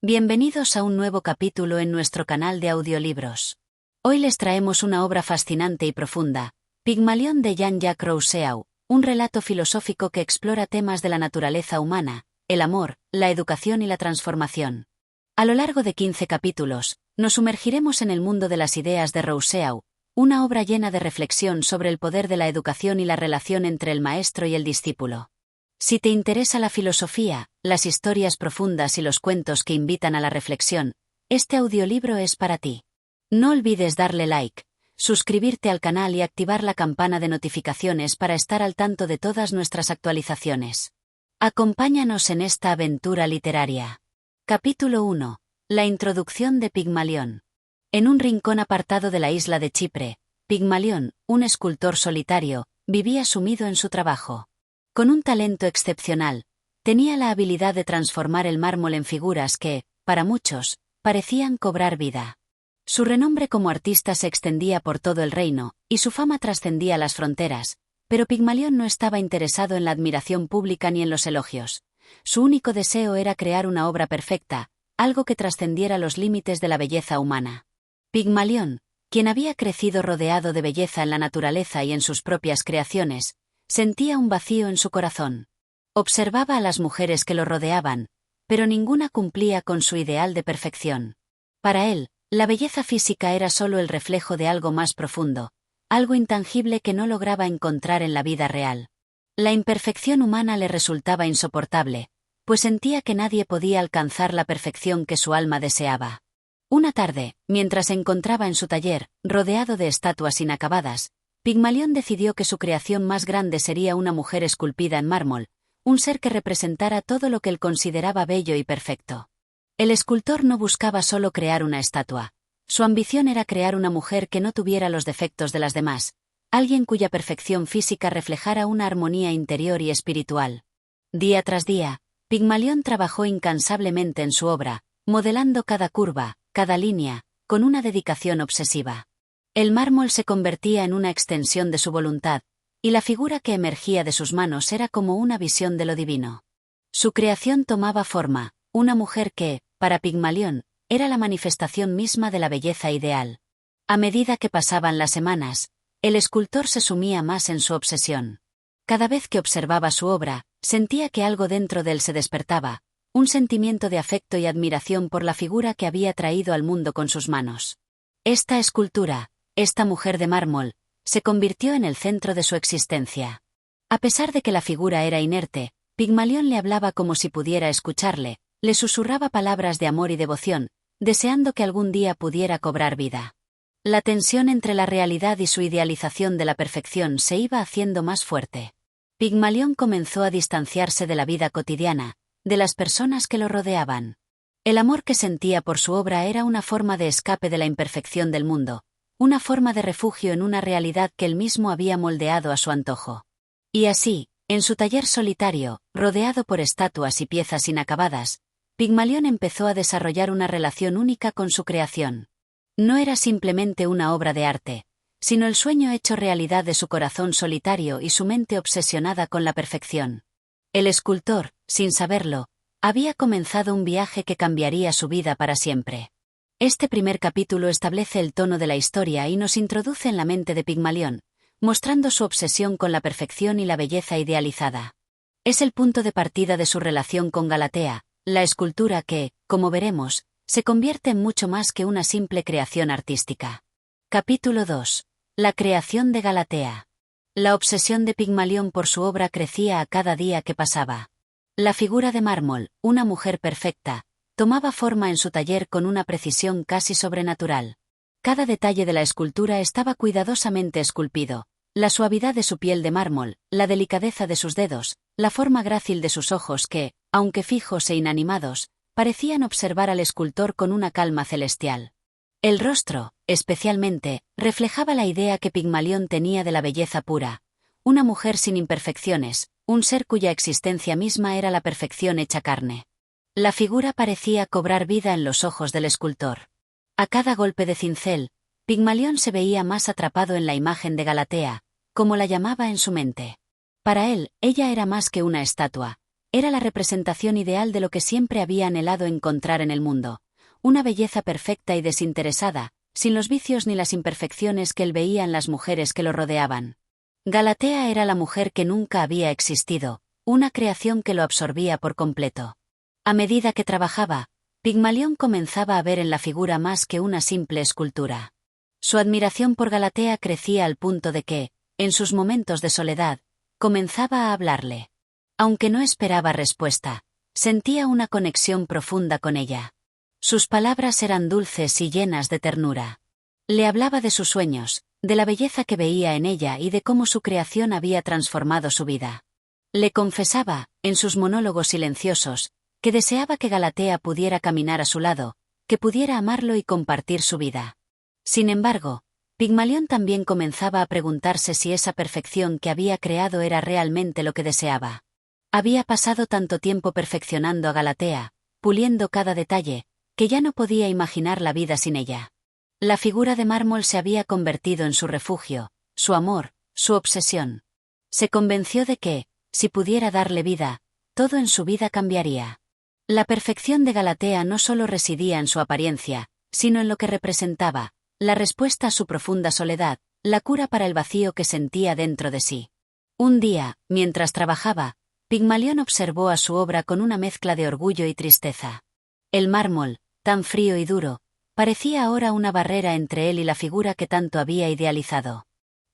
Bienvenidos a un nuevo capítulo en nuestro canal de audiolibros. Hoy les traemos una obra fascinante y profunda, Pigmalión de Jean-Jacques Rousseau, un relato filosófico que explora temas de la naturaleza humana, el amor, la educación y la transformación. A lo largo de 15 capítulos, nos sumergiremos en el mundo de las ideas de Rousseau, una obra llena de reflexión sobre el poder de la educación y la relación entre el maestro y el discípulo. Si te interesa la filosofía, las historias profundas y los cuentos que invitan a la reflexión, este audiolibro es para ti. No olvides darle like, suscribirte al canal y activar la campana de notificaciones para estar al tanto de todas nuestras actualizaciones. Acompáñanos en esta aventura literaria. Capítulo 1. La introducción de Pigmalión. En un rincón apartado de la isla de Chipre, Pigmalión, un escultor solitario, vivía sumido en su trabajo. Con un talento excepcional, tenía la habilidad de transformar el mármol en figuras que, para muchos, parecían cobrar vida. Su renombre como artista se extendía por todo el reino, y su fama trascendía las fronteras, pero Pigmalión no estaba interesado en la admiración pública ni en los elogios. Su único deseo era crear una obra perfecta, algo que trascendiera los límites de la belleza humana. Pigmalión, quien había crecido rodeado de belleza en la naturaleza y en sus propias creaciones, sentía un vacío en su corazón. Observaba a las mujeres que lo rodeaban, pero ninguna cumplía con su ideal de perfección. Para él, la belleza física era solo el reflejo de algo más profundo, algo intangible que no lograba encontrar en la vida real. La imperfección humana le resultaba insoportable, pues sentía que nadie podía alcanzar la perfección que su alma deseaba. Una tarde, mientras se encontraba en su taller, rodeado de estatuas inacabadas, Pigmalión decidió que su creación más grande sería una mujer esculpida en mármol, un ser que representara todo lo que él consideraba bello y perfecto. El escultor no buscaba solo crear una estatua. Su ambición era crear una mujer que no tuviera los defectos de las demás, alguien cuya perfección física reflejara una armonía interior y espiritual. Día tras día, Pigmalión trabajó incansablemente en su obra, modelando cada curva, cada línea, con una dedicación obsesiva. El mármol se convertía en una extensión de su voluntad, y la figura que emergía de sus manos era como una visión de lo divino. Su creación tomaba forma, una mujer que, para Pigmalión, era la manifestación misma de la belleza ideal. A medida que pasaban las semanas, el escultor se sumía más en su obsesión. Cada vez que observaba su obra, sentía que algo dentro de él se despertaba, un sentimiento de afecto y admiración por la figura que había traído al mundo con sus manos. Esta escultura, esta mujer de mármol, se convirtió en el centro de su existencia. A pesar de que la figura era inerte, Pigmalión le hablaba como si pudiera escucharle, le susurraba palabras de amor y devoción, deseando que algún día pudiera cobrar vida. La tensión entre la realidad y su idealización de la perfección se iba haciendo más fuerte. Pigmalión comenzó a distanciarse de la vida cotidiana, de las personas que lo rodeaban. El amor que sentía por su obra era una forma de escape de la imperfección del mundo, una forma de refugio en una realidad que él mismo había moldeado a su antojo. Y así, en su taller solitario, rodeado por estatuas y piezas inacabadas, Pigmalión empezó a desarrollar una relación única con su creación. No era simplemente una obra de arte, sino el sueño hecho realidad de su corazón solitario y su mente obsesionada con la perfección. El escultor, sin saberlo, había comenzado un viaje que cambiaría su vida para siempre. Este primer capítulo establece el tono de la historia y nos introduce en la mente de Pigmalión, mostrando su obsesión con la perfección y la belleza idealizada. Es el punto de partida de su relación con Galatea, la escultura que, como veremos, se convierte en mucho más que una simple creación artística. Capítulo 2. La creación de Galatea. La obsesión de Pigmalión por su obra crecía a cada día que pasaba. La figura de mármol, una mujer perfecta, tomaba forma en su taller con una precisión casi sobrenatural. Cada detalle de la escultura estaba cuidadosamente esculpido, la suavidad de su piel de mármol, la delicadeza de sus dedos, la forma grácil de sus ojos que, aunque fijos e inanimados, parecían observar al escultor con una calma celestial. El rostro, especialmente, reflejaba la idea que Pigmalión tenía de la belleza pura, una mujer sin imperfecciones, un ser cuya existencia misma era la perfección hecha carne. La figura parecía cobrar vida en los ojos del escultor. A cada golpe de cincel, Pigmalión se veía más atrapado en la imagen de Galatea, como la llamaba en su mente. Para él, ella era más que una estatua, era la representación ideal de lo que siempre había anhelado encontrar en el mundo, una belleza perfecta y desinteresada, sin los vicios ni las imperfecciones que él veía en las mujeres que lo rodeaban. Galatea era la mujer que nunca había existido, una creación que lo absorbía por completo. A medida que trabajaba, Pigmalión comenzaba a ver en la figura más que una simple escultura. Su admiración por Galatea crecía al punto de que, en sus momentos de soledad, comenzaba a hablarle. Aunque no esperaba respuesta, sentía una conexión profunda con ella. Sus palabras eran dulces y llenas de ternura. Le hablaba de sus sueños, de la belleza que veía en ella y de cómo su creación había transformado su vida. Le confesaba, en sus monólogos silenciosos, que deseaba que Galatea pudiera caminar a su lado, que pudiera amarlo y compartir su vida. Sin embargo, Pigmalión también comenzaba a preguntarse si esa perfección que había creado era realmente lo que deseaba. Había pasado tanto tiempo perfeccionando a Galatea, puliendo cada detalle, que ya no podía imaginar la vida sin ella. La figura de mármol se había convertido en su refugio, su amor, su obsesión. Se convenció de que, si pudiera darle vida, todo en su vida cambiaría. La perfección de Galatea no solo residía en su apariencia, sino en lo que representaba, la respuesta a su profunda soledad, la cura para el vacío que sentía dentro de sí. Un día, mientras trabajaba, Pigmalión observó a su obra con una mezcla de orgullo y tristeza. El mármol, tan frío y duro, parecía ahora una barrera entre él y la figura que tanto había idealizado.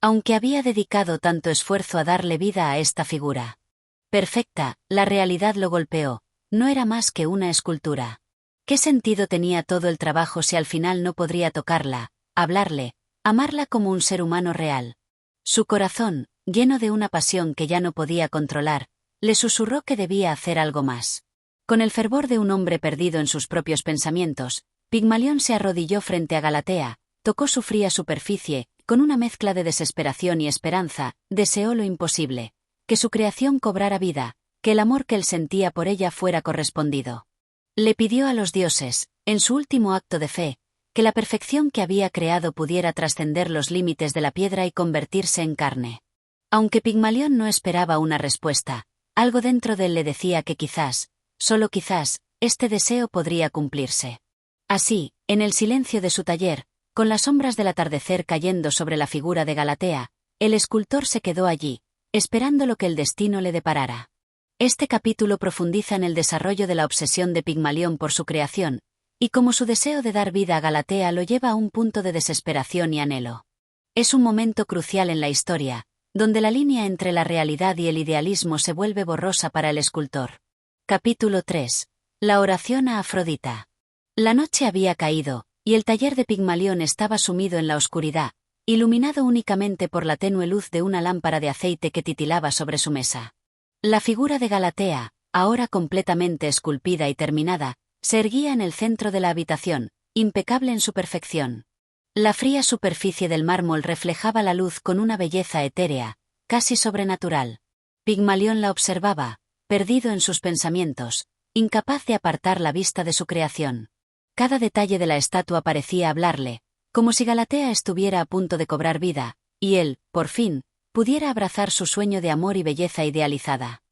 Aunque había dedicado tanto esfuerzo a darle vida a esta figura perfecta, la realidad lo golpeó, no era más que una escultura. ¿Qué sentido tenía todo el trabajo si al final no podría tocarla, hablarle, amarla como un ser humano real? Su corazón, lleno de una pasión que ya no podía controlar, le susurró que debía hacer algo más. Con el fervor de un hombre perdido en sus propios pensamientos, Pigmalión se arrodilló frente a Galatea, tocó su fría superficie, con una mezcla de desesperación y esperanza, deseó lo imposible, que su creación cobrara vida, que el amor que él sentía por ella fuera correspondido. Le pidió a los dioses, en su último acto de fe, que la perfección que había creado pudiera trascender los límites de la piedra y convertirse en carne. Aunque Pigmalión no esperaba una respuesta, algo dentro de él le decía que quizás, solo quizás, este deseo podría cumplirse. Así, en el silencio de su taller, con las sombras del atardecer cayendo sobre la figura de Galatea, el escultor se quedó allí, esperando lo que el destino le deparara. Este capítulo profundiza en el desarrollo de la obsesión de Pigmalión por su creación, y cómo su deseo de dar vida a Galatea lo lleva a un punto de desesperación y anhelo. Es un momento crucial en la historia, donde la línea entre la realidad y el idealismo se vuelve borrosa para el escultor. Capítulo 3. La oración a Afrodita. La noche había caído, y el taller de Pigmalión estaba sumido en la oscuridad, iluminado únicamente por la tenue luz de una lámpara de aceite que titilaba sobre su mesa. La figura de Galatea, ahora completamente esculpida y terminada, se erguía en el centro de la habitación, impecable en su perfección. La fría superficie del mármol reflejaba la luz con una belleza etérea, casi sobrenatural. Pigmalión la observaba, perdido en sus pensamientos, incapaz de apartar la vista de su creación. Cada detalle de la estatua parecía hablarle, como si Galatea estuviera a punto de cobrar vida, y él, por fin, pudiera abrazar su sueño de amor y belleza idealizada.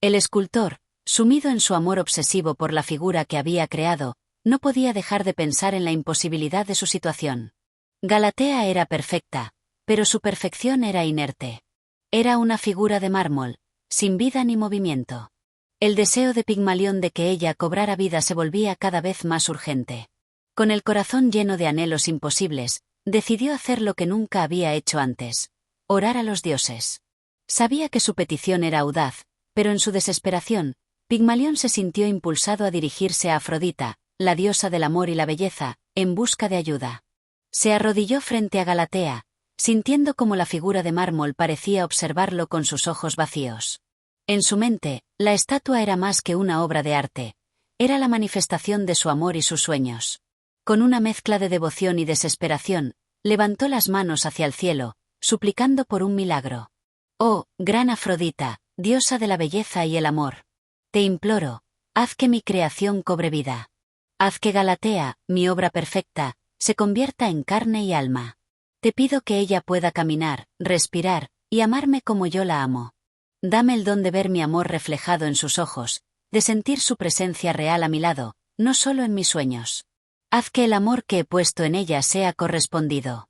El escultor, sumido en su amor obsesivo por la figura que había creado, no podía dejar de pensar en la imposibilidad de su situación. Galatea era perfecta, pero su perfección era inerte. Era una figura de mármol, sin vida ni movimiento. El deseo de Pigmalión de que ella cobrara vida se volvía cada vez más urgente. Con el corazón lleno de anhelos imposibles, decidió hacer lo que nunca había hecho antes: orar a los dioses. Sabía que su petición era audaz, pero en su desesperación, Pigmalión se sintió impulsado a dirigirse a Afrodita, la diosa del amor y la belleza, en busca de ayuda. Se arrodilló frente a Galatea, sintiendo cómo la figura de mármol parecía observarlo con sus ojos vacíos. En su mente, la estatua era más que una obra de arte, era la manifestación de su amor y sus sueños. Con una mezcla de devoción y desesperación, levantó las manos hacia el cielo, suplicando por un milagro. «Oh, gran Afrodita, diosa de la belleza y el amor. Te imploro, haz que mi creación cobre vida. Haz que Galatea, mi obra perfecta, se convierta en carne y alma. Te pido que ella pueda caminar, respirar, y amarme como yo la amo. Dame el don de ver mi amor reflejado en sus ojos, de sentir su presencia real a mi lado, no solo en mis sueños. Haz que el amor que he puesto en ella sea correspondido.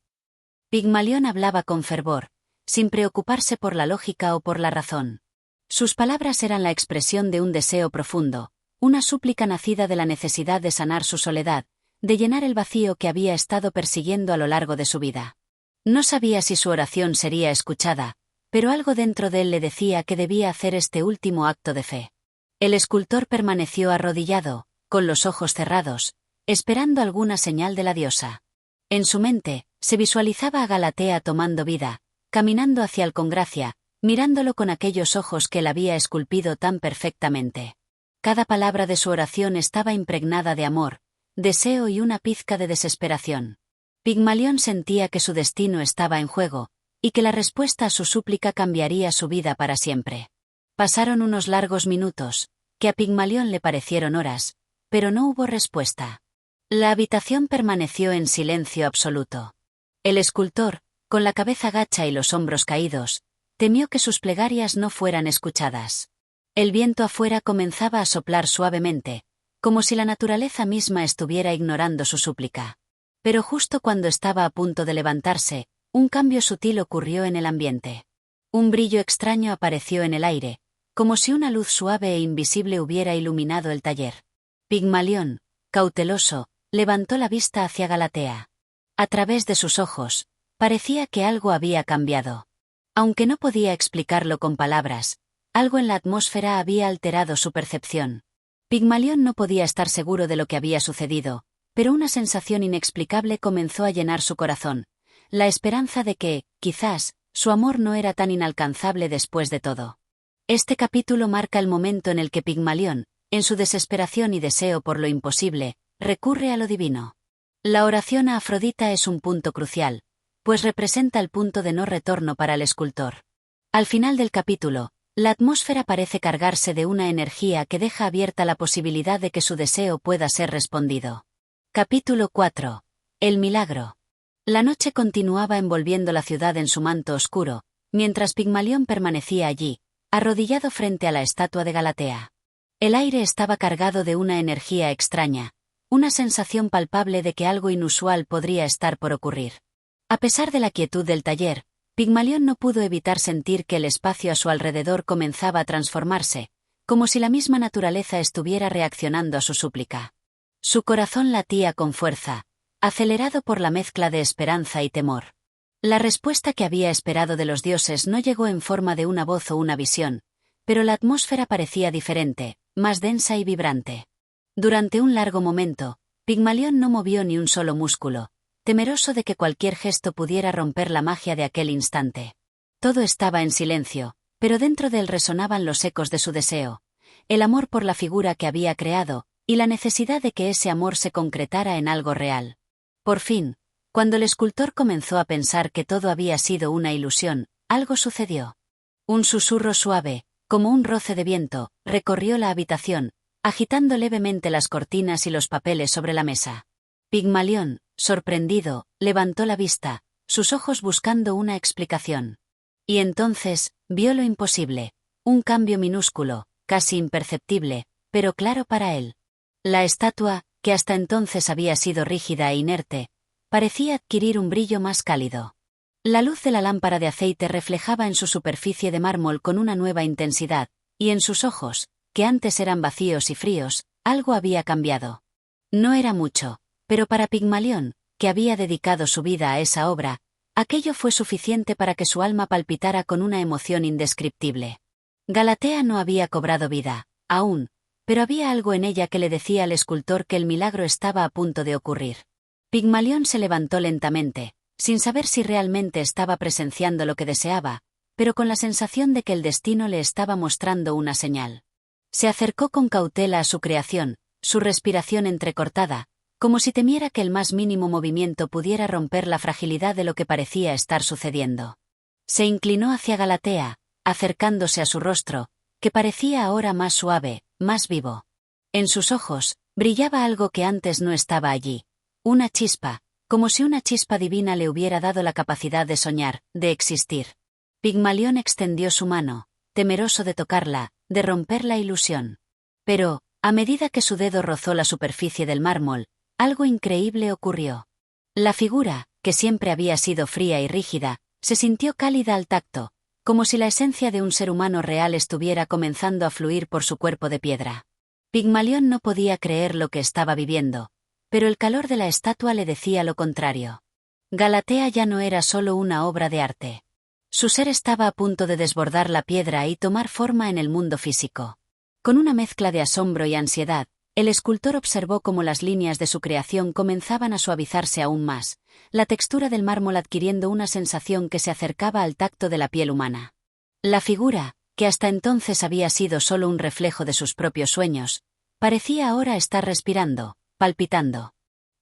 Pigmalión hablaba con fervor, sin preocuparse por la lógica o por la razón. Sus palabras eran la expresión de un deseo profundo, una súplica nacida de la necesidad de sanar su soledad, de llenar el vacío que había estado persiguiendo a lo largo de su vida. No sabía si su oración sería escuchada, pero algo dentro de él le decía que debía hacer este último acto de fe. El escultor permaneció arrodillado, con los ojos cerrados, esperando alguna señal de la diosa. En su mente, se visualizaba a Galatea tomando vida, caminando hacia él con gracia, mirándolo con aquellos ojos que él había esculpido tan perfectamente. Cada palabra de su oración estaba impregnada de amor, deseo y una pizca de desesperación. Pigmalión sentía que su destino estaba en juego, y que la respuesta a su súplica cambiaría su vida para siempre. Pasaron unos largos minutos, que a Pigmalión le parecieron horas, pero no hubo respuesta. La habitación permaneció en silencio absoluto. El escultor, con la cabeza gacha y los hombros caídos, temió que sus plegarias no fueran escuchadas. El viento afuera comenzaba a soplar suavemente, como si la naturaleza misma estuviera ignorando su súplica. Pero justo cuando estaba a punto de levantarse, un cambio sutil ocurrió en el ambiente. Un brillo extraño apareció en el aire, como si una luz suave e invisible hubiera iluminado el taller. Pigmalión, cauteloso, levantó la vista hacia Galatea. A través de sus ojos, parecía que algo había cambiado. Aunque no podía explicarlo con palabras, algo en la atmósfera había alterado su percepción. Pigmalión no podía estar seguro de lo que había sucedido, pero una sensación inexplicable comenzó a llenar su corazón, la esperanza de que, quizás, su amor no era tan inalcanzable después de todo. Este capítulo marca el momento en el que Pigmalión, en su desesperación y deseo por lo imposible, recurre a lo divino. La oración a Afrodita es un punto crucial, pues representa el punto de no retorno para el escultor. Al final del capítulo, la atmósfera parece cargarse de una energía que deja abierta la posibilidad de que su deseo pueda ser respondido. Capítulo 4. El milagro. La noche continuaba envolviendo la ciudad en su manto oscuro, mientras Pigmalión permanecía allí, arrodillado frente a la estatua de Galatea. El aire estaba cargado de una energía extraña, una sensación palpable de que algo inusual podría estar por ocurrir. A pesar de la quietud del taller, Pigmalión no pudo evitar sentir que el espacio a su alrededor comenzaba a transformarse, como si la misma naturaleza estuviera reaccionando a su súplica. Su corazón latía con fuerza, acelerado por la mezcla de esperanza y temor. La respuesta que había esperado de los dioses no llegó en forma de una voz o una visión, pero la atmósfera parecía diferente, más densa y vibrante. Durante un largo momento, Pigmalión no movió ni un solo músculo, temeroso de que cualquier gesto pudiera romper la magia de aquel instante. Todo estaba en silencio, pero dentro de él resonaban los ecos de su deseo, el amor por la figura que había creado, y la necesidad de que ese amor se concretara en algo real. Por fin, cuando el escultor comenzó a pensar que todo había sido una ilusión, algo sucedió. Un susurro suave, como un roce de viento, recorrió la habitación, agitando levemente las cortinas y los papeles sobre la mesa. Pigmalión, sorprendido, levantó la vista, sus ojos buscando una explicación. Y entonces, vio lo imposible, un cambio minúsculo, casi imperceptible, pero claro para él. La estatua, que hasta entonces había sido rígida e inerte, parecía adquirir un brillo más cálido. La luz de la lámpara de aceite reflejaba en su superficie de mármol con una nueva intensidad, y en sus ojos, que antes eran vacíos y fríos, algo había cambiado. No era mucho, pero para Pigmalión, que había dedicado su vida a esa obra, aquello fue suficiente para que su alma palpitara con una emoción indescriptible. Galatea no había cobrado vida, aún, pero había algo en ella que le decía al escultor que el milagro estaba a punto de ocurrir. Pigmalión se levantó lentamente, sin saber si realmente estaba presenciando lo que deseaba, pero con la sensación de que el destino le estaba mostrando una señal. Se acercó con cautela a su creación, su respiración entrecortada, como si temiera que el más mínimo movimiento pudiera romper la fragilidad de lo que parecía estar sucediendo. Se inclinó hacia Galatea, acercándose a su rostro, que parecía ahora más suave, más vivo. En sus ojos, brillaba algo que antes no estaba allí. Una chispa, como si una chispa divina le hubiera dado la capacidad de soñar, de existir. Pigmalión extendió su mano, temeroso de tocarla, de romper la ilusión. Pero, a medida que su dedo rozó la superficie del mármol, algo increíble ocurrió. La figura, que siempre había sido fría y rígida, se sintió cálida al tacto, como si la esencia de un ser humano real estuviera comenzando a fluir por su cuerpo de piedra. Pigmalión no podía creer lo que estaba viviendo, pero el calor de la estatua le decía lo contrario. Galatea ya no era solo una obra de arte. Su ser estaba a punto de desbordar la piedra y tomar forma en el mundo físico. Con una mezcla de asombro y ansiedad, el escultor observó cómo las líneas de su creación comenzaban a suavizarse aún más, la textura del mármol adquiriendo una sensación que se acercaba al tacto de la piel humana. La figura, que hasta entonces había sido solo un reflejo de sus propios sueños, parecía ahora estar respirando, palpitando.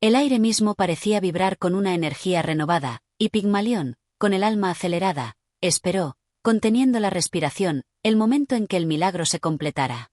El aire mismo parecía vibrar con una energía renovada, y Pigmalión, con el alma acelerada, esperó, conteniendo la respiración, el momento en que el milagro se completara.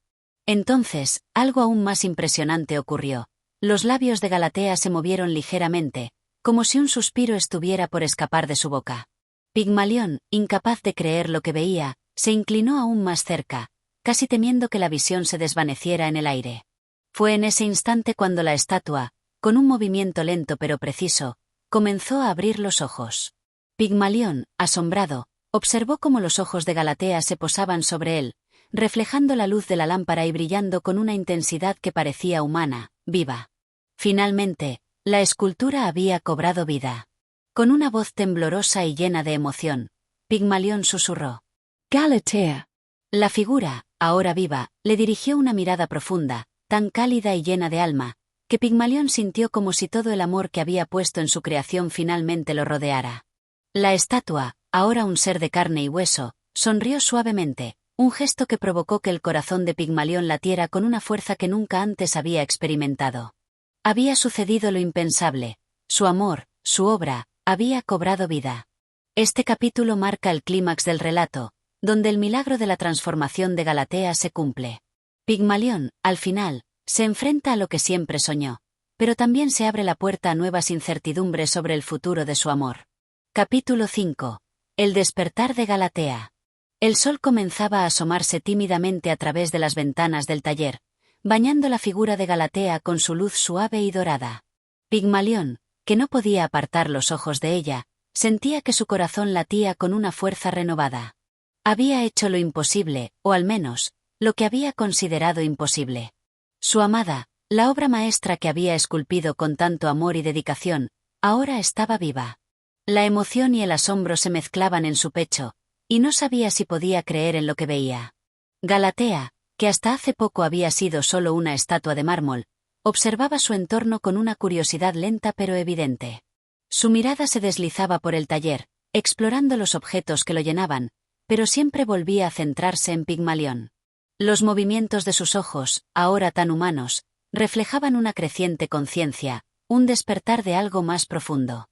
Entonces, algo aún más impresionante ocurrió. Los labios de Galatea se movieron ligeramente, como si un suspiro estuviera por escapar de su boca. Pigmalión, incapaz de creer lo que veía, se inclinó aún más cerca, casi temiendo que la visión se desvaneciera en el aire. Fue en ese instante cuando la estatua, con un movimiento lento pero preciso, comenzó a abrir los ojos. Pigmalión, asombrado, observó cómo los ojos de Galatea se posaban sobre él, reflejando la luz de la lámpara y brillando con una intensidad que parecía humana, viva. Finalmente, la escultura había cobrado vida. Con una voz temblorosa y llena de emoción, Pigmalión susurró: «Galatea». La figura, ahora viva, le dirigió una mirada profunda, tan cálida y llena de alma, que Pigmalión sintió como si todo el amor que había puesto en su creación finalmente lo rodeara. La estatua, ahora un ser de carne y hueso, sonrió suavemente, un gesto que provocó que el corazón de Pigmalión latiera con una fuerza que nunca antes había experimentado. Había sucedido lo impensable, su amor, su obra, había cobrado vida. Este capítulo marca el clímax del relato, donde el milagro de la transformación de Galatea se cumple. Pigmalión, al final, se enfrenta a lo que siempre soñó, pero también se abre la puerta a nuevas incertidumbres sobre el futuro de su amor. Capítulo 5. El despertar de Galatea. El sol comenzaba a asomarse tímidamente a través de las ventanas del taller, bañando la figura de Galatea con su luz suave y dorada. Pigmalión, que no podía apartar los ojos de ella, sentía que su corazón latía con una fuerza renovada. Había hecho lo imposible, o al menos, lo que había considerado imposible. Su amada, la obra maestra que había esculpido con tanto amor y dedicación, ahora estaba viva. La emoción y el asombro se mezclaban en su pecho, y no sabía si podía creer en lo que veía. Galatea, que hasta hace poco había sido solo una estatua de mármol, observaba su entorno con una curiosidad lenta pero evidente. Su mirada se deslizaba por el taller, explorando los objetos que lo llenaban, pero siempre volvía a centrarse en Pigmalión. Los movimientos de sus ojos, ahora tan humanos, reflejaban una creciente conciencia, un despertar de algo más profundo.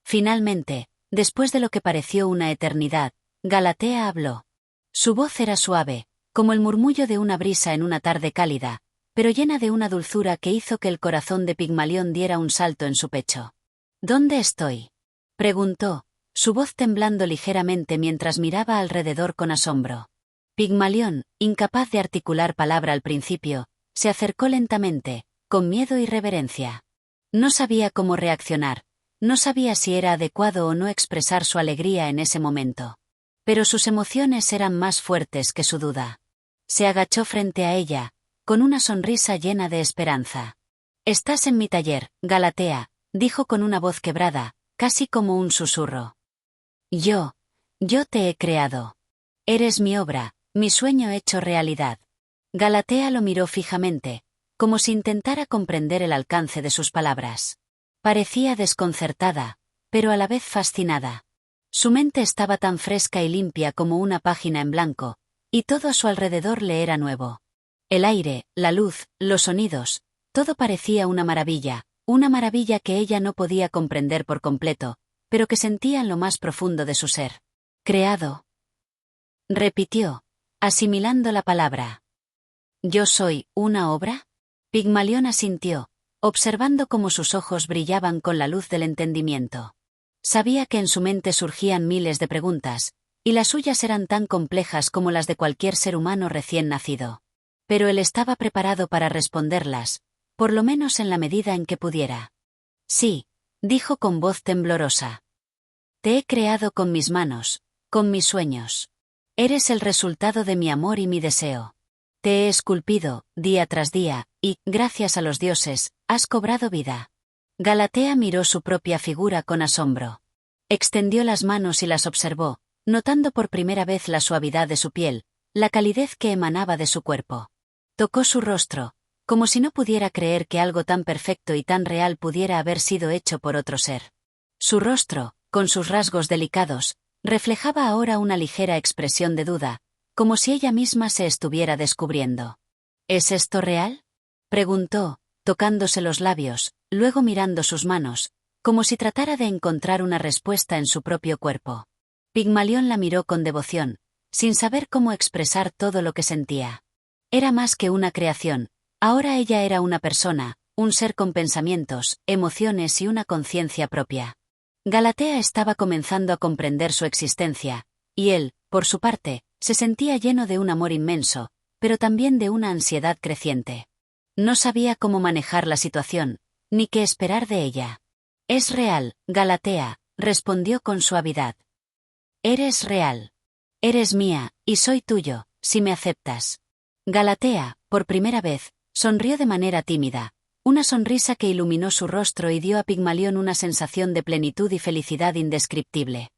Finalmente, después de lo que pareció una eternidad, Galatea habló. Su voz era suave, como el murmullo de una brisa en una tarde cálida, pero llena de una dulzura que hizo que el corazón de Pigmalión diera un salto en su pecho. «¿Dónde estoy?», preguntó, su voz temblando ligeramente mientras miraba alrededor con asombro. Pigmalión, incapaz de articular palabra al principio, se acercó lentamente, con miedo y reverencia. No sabía cómo reaccionar, no sabía si era adecuado o no expresar su alegría en ese momento. Pero sus emociones eran más fuertes que su duda. Se agachó frente a ella, con una sonrisa llena de esperanza. «Estás en mi taller, Galatea», dijo con una voz quebrada, casi como un susurro. Yo te he creado. Eres mi obra, mi sueño hecho realidad». Galatea lo miró fijamente, como si intentara comprender el alcance de sus palabras. Parecía desconcertada, pero a la vez fascinada. Su mente estaba tan fresca y limpia como una página en blanco, y todo a su alrededor le era nuevo. El aire, la luz, los sonidos, todo parecía una maravilla que ella no podía comprender por completo, pero que sentía en lo más profundo de su ser. «Creado», repitió, asimilando la palabra. «¿Yo soy una obra?». Pigmalión asintió, observando cómo sus ojos brillaban con la luz del entendimiento. Sabía que en su mente surgían miles de preguntas, y las suyas eran tan complejas como las de cualquier ser humano recién nacido. Pero él estaba preparado para responderlas, por lo menos en la medida en que pudiera. Sí, dijo con voz temblorosa. Te he creado con mis manos, con mis sueños. Eres el resultado de mi amor y mi deseo. Te he esculpido, día tras día, y, gracias a los dioses, has cobrado vida. Galatea miró su propia figura con asombro. Extendió las manos y las observó, notando por primera vez la suavidad de su piel, la calidez que emanaba de su cuerpo. Tocó su rostro, como si no pudiera creer que algo tan perfecto y tan real pudiera haber sido hecho por otro ser. Su rostro, con sus rasgos delicados, reflejaba ahora una ligera expresión de duda, como si ella misma se estuviera descubriendo. ¿Es esto real?, preguntó, tocándose los labios, luego mirando sus manos, como si tratara de encontrar una respuesta en su propio cuerpo. Pigmalión la miró con devoción, sin saber cómo expresar todo lo que sentía. Era más que una creación, ahora ella era una persona, un ser con pensamientos, emociones y una conciencia propia. Galatea estaba comenzando a comprender su existencia, y él, por su parte, se sentía lleno de un amor inmenso, pero también de una ansiedad creciente. No sabía cómo manejar la situación, ni qué esperar de ella. Es real, Galatea, respondió con suavidad. Eres real. Eres mía, y soy tuyo, si me aceptas. Galatea, por primera vez, sonrió de manera tímida, una sonrisa que iluminó su rostro y dio a Pigmalión una sensación de plenitud y felicidad indescriptible.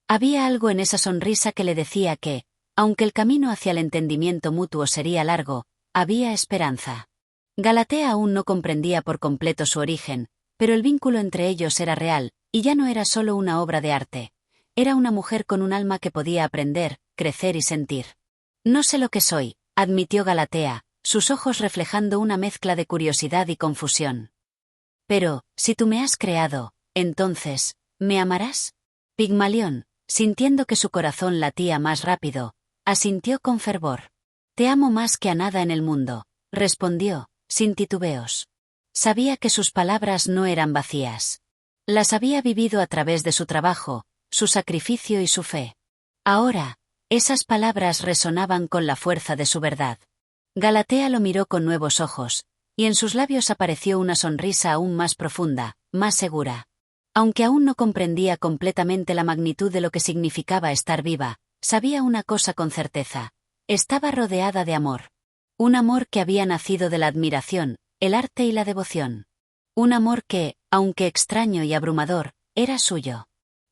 Había algo en esa sonrisa que le decía que, aunque el camino hacia el entendimiento mutuo sería largo, había esperanza. Galatea aún no comprendía por completo su origen, pero el vínculo entre ellos era real, y ya no era solo una obra de arte. Era una mujer con un alma que podía aprender, crecer y sentir. No sé lo que soy, admitió Galatea, sus ojos reflejando una mezcla de curiosidad y confusión. Pero, si tú me has creado, entonces, ¿me amarás? Pigmalión, sintiendo que su corazón latía más rápido, asintió con fervor. Te amo más que a nada en el mundo, respondió, sin titubeos. Sabía que sus palabras no eran vacías. Las había vivido a través de su trabajo, su sacrificio y su fe. Ahora, esas palabras resonaban con la fuerza de su verdad. Galatea lo miró con nuevos ojos, y en sus labios apareció una sonrisa aún más profunda, más segura. Aunque aún no comprendía completamente la magnitud de lo que significaba estar viva, sabía una cosa con certeza: estaba rodeada de amor. Un amor que había nacido de la admiración, el arte y la devoción. Un amor que, aunque extraño y abrumador, era suyo.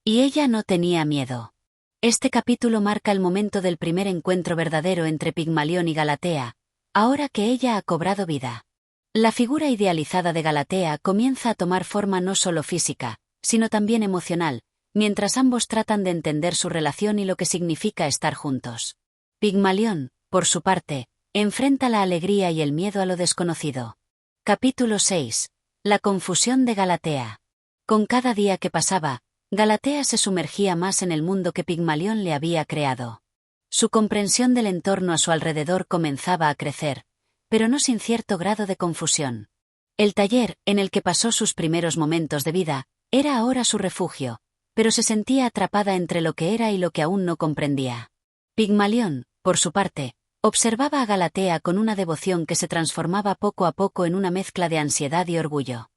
Y ella no tenía miedo. Este capítulo marca el momento del primer encuentro verdadero entre Pigmalión y Galatea, ahora que ella ha cobrado vida. La figura idealizada de Galatea comienza a tomar forma no solo física, sino también emocional, mientras ambos tratan de entender su relación y lo que significa estar juntos. Pigmalión, por su parte, enfrenta la alegría y el miedo a lo desconocido. Capítulo 6. La confusión de Galatea. Con cada día que pasaba, Galatea se sumergía más en el mundo que Pigmalión le había creado. Su comprensión del entorno a su alrededor comenzaba a crecer, pero no sin cierto grado de confusión. El taller, en el que pasó sus primeros momentos de vida, era ahora su refugio, pero se sentía atrapada entre lo que era y lo que aún no comprendía. Pigmalión, por su parte, observaba a Galatea con una devoción que se transformaba poco a poco en una mezcla de ansiedad y orgullo.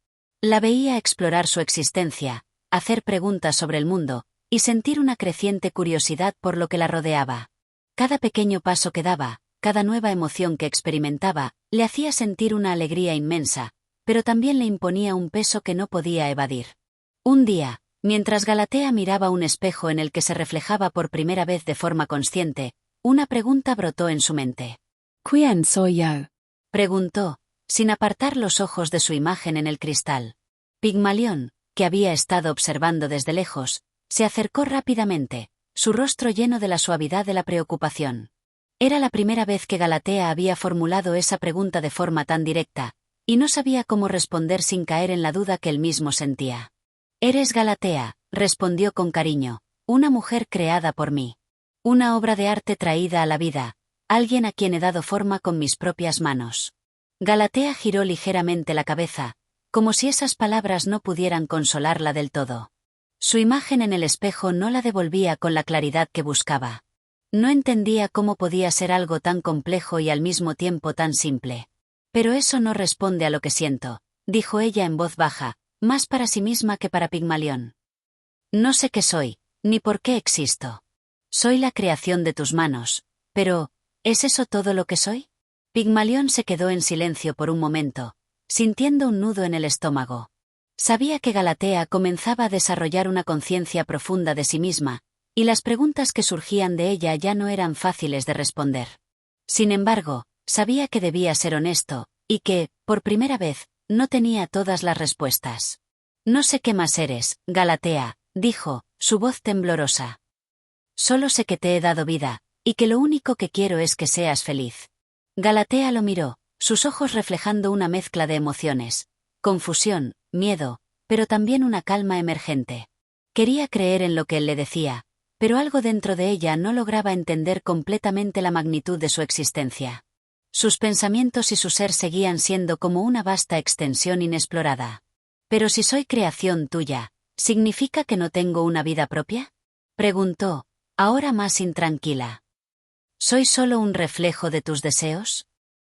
La veía explorar su existencia, hacer preguntas sobre el mundo, y sentir una creciente curiosidad por lo que la rodeaba. Cada pequeño paso que daba, cada nueva emoción que experimentaba, le hacía sentir una alegría inmensa, pero también le imponía un peso que no podía evadir. Un día, mientras Galatea miraba un espejo en el que se reflejaba por primera vez de forma consciente, una pregunta brotó en su mente. ¿Quién soy yo? Preguntó, sin apartar los ojos de su imagen en el cristal. Pigmalión, que había estado observando desde lejos, se acercó rápidamente, su rostro lleno de la suavidad de la preocupación. Era la primera vez que Galatea había formulado esa pregunta de forma tan directa, y no sabía cómo responder sin caer en la duda que él mismo sentía. «Eres Galatea», respondió con cariño, «una mujer creada por mí. Una obra de arte traída a la vida, alguien a quien he dado forma con mis propias manos». Galatea giró ligeramente la cabeza, como si esas palabras no pudieran consolarla del todo. Su imagen en el espejo no la devolvía con la claridad que buscaba. No entendía cómo podía ser algo tan complejo y al mismo tiempo tan simple. Pero eso no responde a lo que siento, dijo ella en voz baja, más para sí misma que para Pigmalión. No sé qué soy, ni por qué existo. Soy la creación de tus manos, pero, ¿es eso todo lo que soy? Pigmalión se quedó en silencio por un momento, sintiendo un nudo en el estómago. Sabía que Galatea comenzaba a desarrollar una conciencia profunda de sí misma, y las preguntas que surgían de ella ya no eran fáciles de responder. Sin embargo, sabía que debía ser honesto, y que, por primera vez, no tenía todas las respuestas. No sé qué más eres, Galatea, dijo, su voz temblorosa. Solo sé que te he dado vida, y que lo único que quiero es que seas feliz. Galatea lo miró, sus ojos reflejando una mezcla de emociones, confusión, miedo, pero también una calma emergente. Quería creer en lo que él le decía, pero algo dentro de ella no lograba entender completamente la magnitud de su existencia. Sus pensamientos y su ser seguían siendo como una vasta extensión inexplorada. «Pero si soy creación tuya, ¿significa que no tengo una vida propia?», preguntó, ahora más intranquila. ¿Soy solo un reflejo de tus deseos?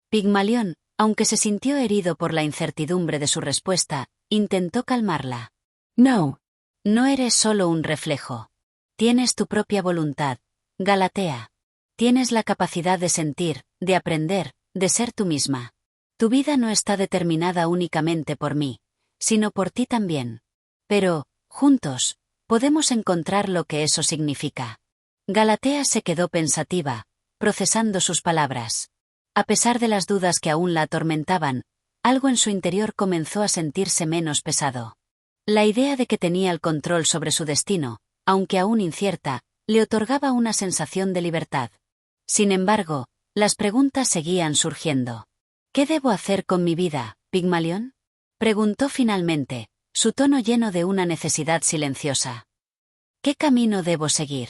Pigmalión, aunque se sintió herido por la incertidumbre de su respuesta, intentó calmarla. No. No eres solo un reflejo. Tienes tu propia voluntad, Galatea. Tienes la capacidad de sentir, de aprender, de ser tú misma. Tu vida no está determinada únicamente por mí, sino por ti también. Pero, juntos, podemos encontrar lo que eso significa. Galatea se quedó pensativa, procesando sus palabras. A pesar de las dudas que aún la atormentaban, algo en su interior comenzó a sentirse menos pesado. La idea de que tenía el control sobre su destino, aunque aún incierta, le otorgaba una sensación de libertad. Sin embargo, las preguntas seguían surgiendo. ¿Qué debo hacer con mi vida, Pigmalión?, preguntó finalmente, su tono lleno de una necesidad silenciosa. ¿Qué camino debo seguir?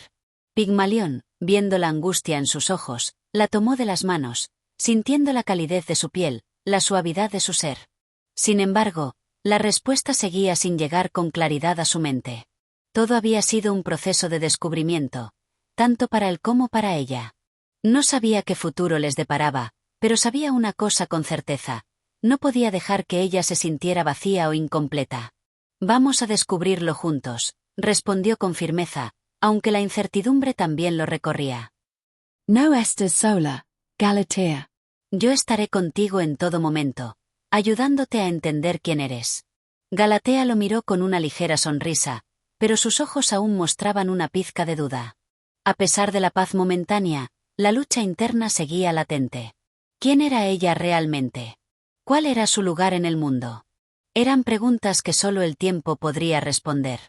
Pigmalión, viendo la angustia en sus ojos, la tomó de las manos, sintiendo la calidez de su piel, la suavidad de su ser. Sin embargo, la respuesta seguía sin llegar con claridad a su mente. Todo había sido un proceso de descubrimiento, tanto para él como para ella. No sabía qué futuro les deparaba, pero sabía una cosa con certeza: no podía dejar que ella se sintiera vacía o incompleta. Vamos a descubrirlo juntos, respondió con firmeza, aunque la incertidumbre también lo recorría. No estés sola, Galatea. Yo estaré contigo en todo momento, ayudándote a entender quién eres. Galatea lo miró con una ligera sonrisa, pero sus ojos aún mostraban una pizca de duda. A pesar de la paz momentánea, la lucha interna seguía latente. ¿Quién era ella realmente? ¿Cuál era su lugar en el mundo? Eran preguntas que solo el tiempo podría responder.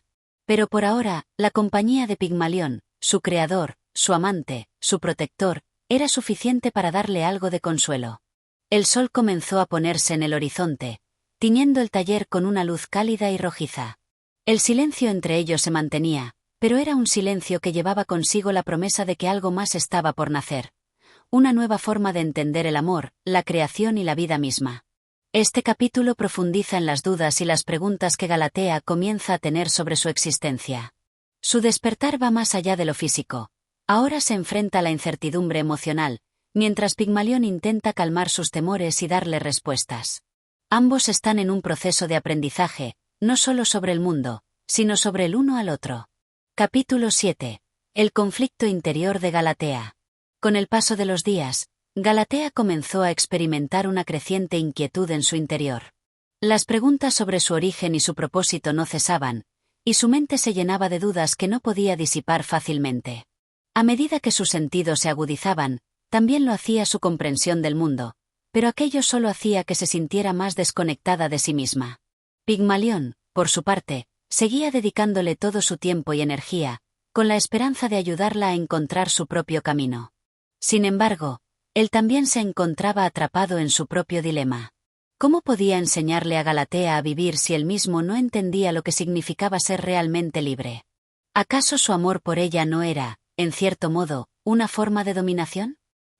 Pero por ahora, la compañía de Pigmalión, su creador, su amante, su protector, era suficiente para darle algo de consuelo. El sol comenzó a ponerse en el horizonte, tiñendo el taller con una luz cálida y rojiza. El silencio entre ellos se mantenía, pero era un silencio que llevaba consigo la promesa de que algo más estaba por nacer. Una nueva forma de entender el amor, la creación y la vida misma. Este capítulo profundiza en las dudas y las preguntas que Galatea comienza a tener sobre su existencia. Su despertar va más allá de lo físico. Ahora se enfrenta a la incertidumbre emocional, mientras Pigmalión intenta calmar sus temores y darle respuestas. Ambos están en un proceso de aprendizaje, no solo sobre el mundo, sino sobre el uno al otro. Capítulo 7. El conflicto interior de Galatea. Con el paso de los días, Galatea comenzó a experimentar una creciente inquietud en su interior. Las preguntas sobre su origen y su propósito no cesaban, y su mente se llenaba de dudas que no podía disipar fácilmente. A medida que sus sentidos se agudizaban, también lo hacía su comprensión del mundo, pero aquello solo hacía que se sintiera más desconectada de sí misma. Pigmalión, por su parte, seguía dedicándole todo su tiempo y energía, con la esperanza de ayudarla a encontrar su propio camino. Sin embargo, él también se encontraba atrapado en su propio dilema. ¿Cómo podía enseñarle a Galatea a vivir si él mismo no entendía lo que significaba ser realmente libre? ¿Acaso su amor por ella no era, en cierto modo, una forma de dominación?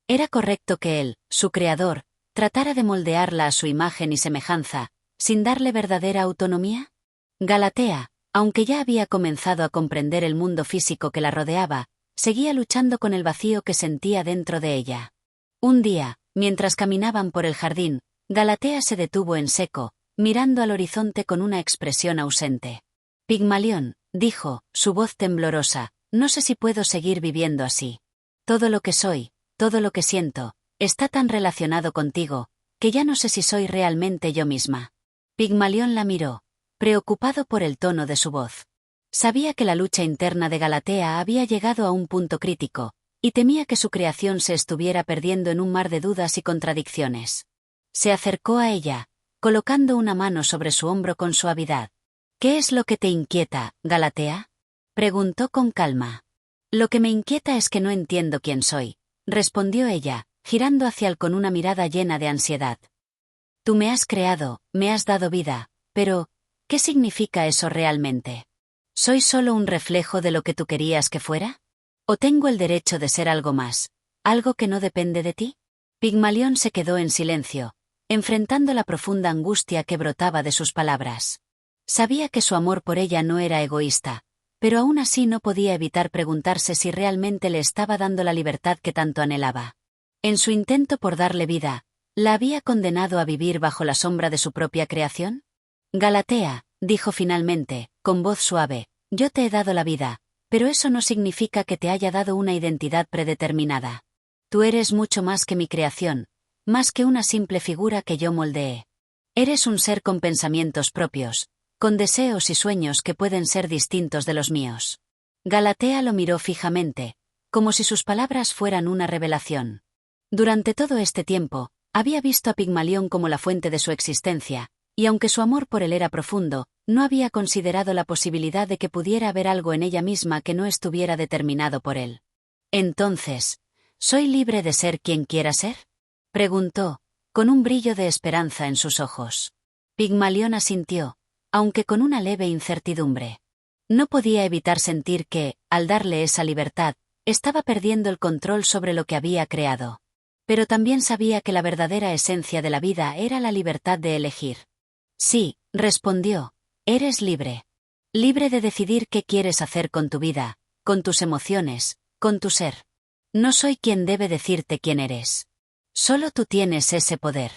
¿Era correcto que él, su creador, tratara de moldearla a su imagen y semejanza, sin darle verdadera autonomía? Galatea, Aunque ya había comenzado a comprender el mundo físico que la rodeaba, seguía luchando con el vacío que sentía dentro de ella. Un día, mientras caminaban por el jardín, Galatea se detuvo en seco, mirando al horizonte con una expresión ausente. Pigmalión, dijo, su voz temblorosa, no sé si puedo seguir viviendo así. Todo lo que soy, todo lo que siento, está tan relacionado contigo, que ya no sé si soy realmente yo misma. Pigmalión la miró, preocupado por el tono de su voz. Sabía que la lucha interna de Galatea había llegado a un punto crítico, y temía que su creación se estuviera perdiendo en un mar de dudas y contradicciones. Se acercó a ella, colocando una mano sobre su hombro con suavidad. ¿Qué es lo que te inquieta, Galatea? Preguntó con calma. Lo que me inquieta es que no entiendo quién soy, respondió ella, girando hacia él con una mirada llena de ansiedad. Tú me has creado, me has dado vida, pero, ¿qué significa eso realmente? ¿Soy solo un reflejo de lo que tú querías que fuera? ¿O tengo el derecho de ser algo más, algo que no depende de ti? Pigmalión se quedó en silencio, enfrentando la profunda angustia que brotaba de sus palabras. Sabía que su amor por ella no era egoísta, pero aún así no podía evitar preguntarse si realmente le estaba dando la libertad que tanto anhelaba. En su intento por darle vida, ¿la había condenado a vivir bajo la sombra de su propia creación? Galatea, dijo finalmente, con voz suave, yo te he dado la vida, pero eso no significa que te haya dado una identidad predeterminada. Tú eres mucho más que mi creación, más que una simple figura que yo moldeé. Eres un ser con pensamientos propios, con deseos y sueños que pueden ser distintos de los míos. Galatea lo miró fijamente, como si sus palabras fueran una revelación. Durante todo este tiempo, había visto a Pigmalión como la fuente de su existencia, y aunque su amor por él era profundo, no había considerado la posibilidad de que pudiera haber algo en ella misma que no estuviera determinado por él. Entonces, ¿soy libre de ser quien quiera ser? Preguntó, con un brillo de esperanza en sus ojos. Pigmalión asintió, aunque con una leve incertidumbre. No podía evitar sentir que, al darle esa libertad, estaba perdiendo el control sobre lo que había creado. Pero también sabía que la verdadera esencia de la vida era la libertad de elegir. Sí, respondió, eres libre. Libre de decidir qué quieres hacer con tu vida, con tus emociones, con tu ser. No soy quien debe decirte quién eres. Solo tú tienes ese poder.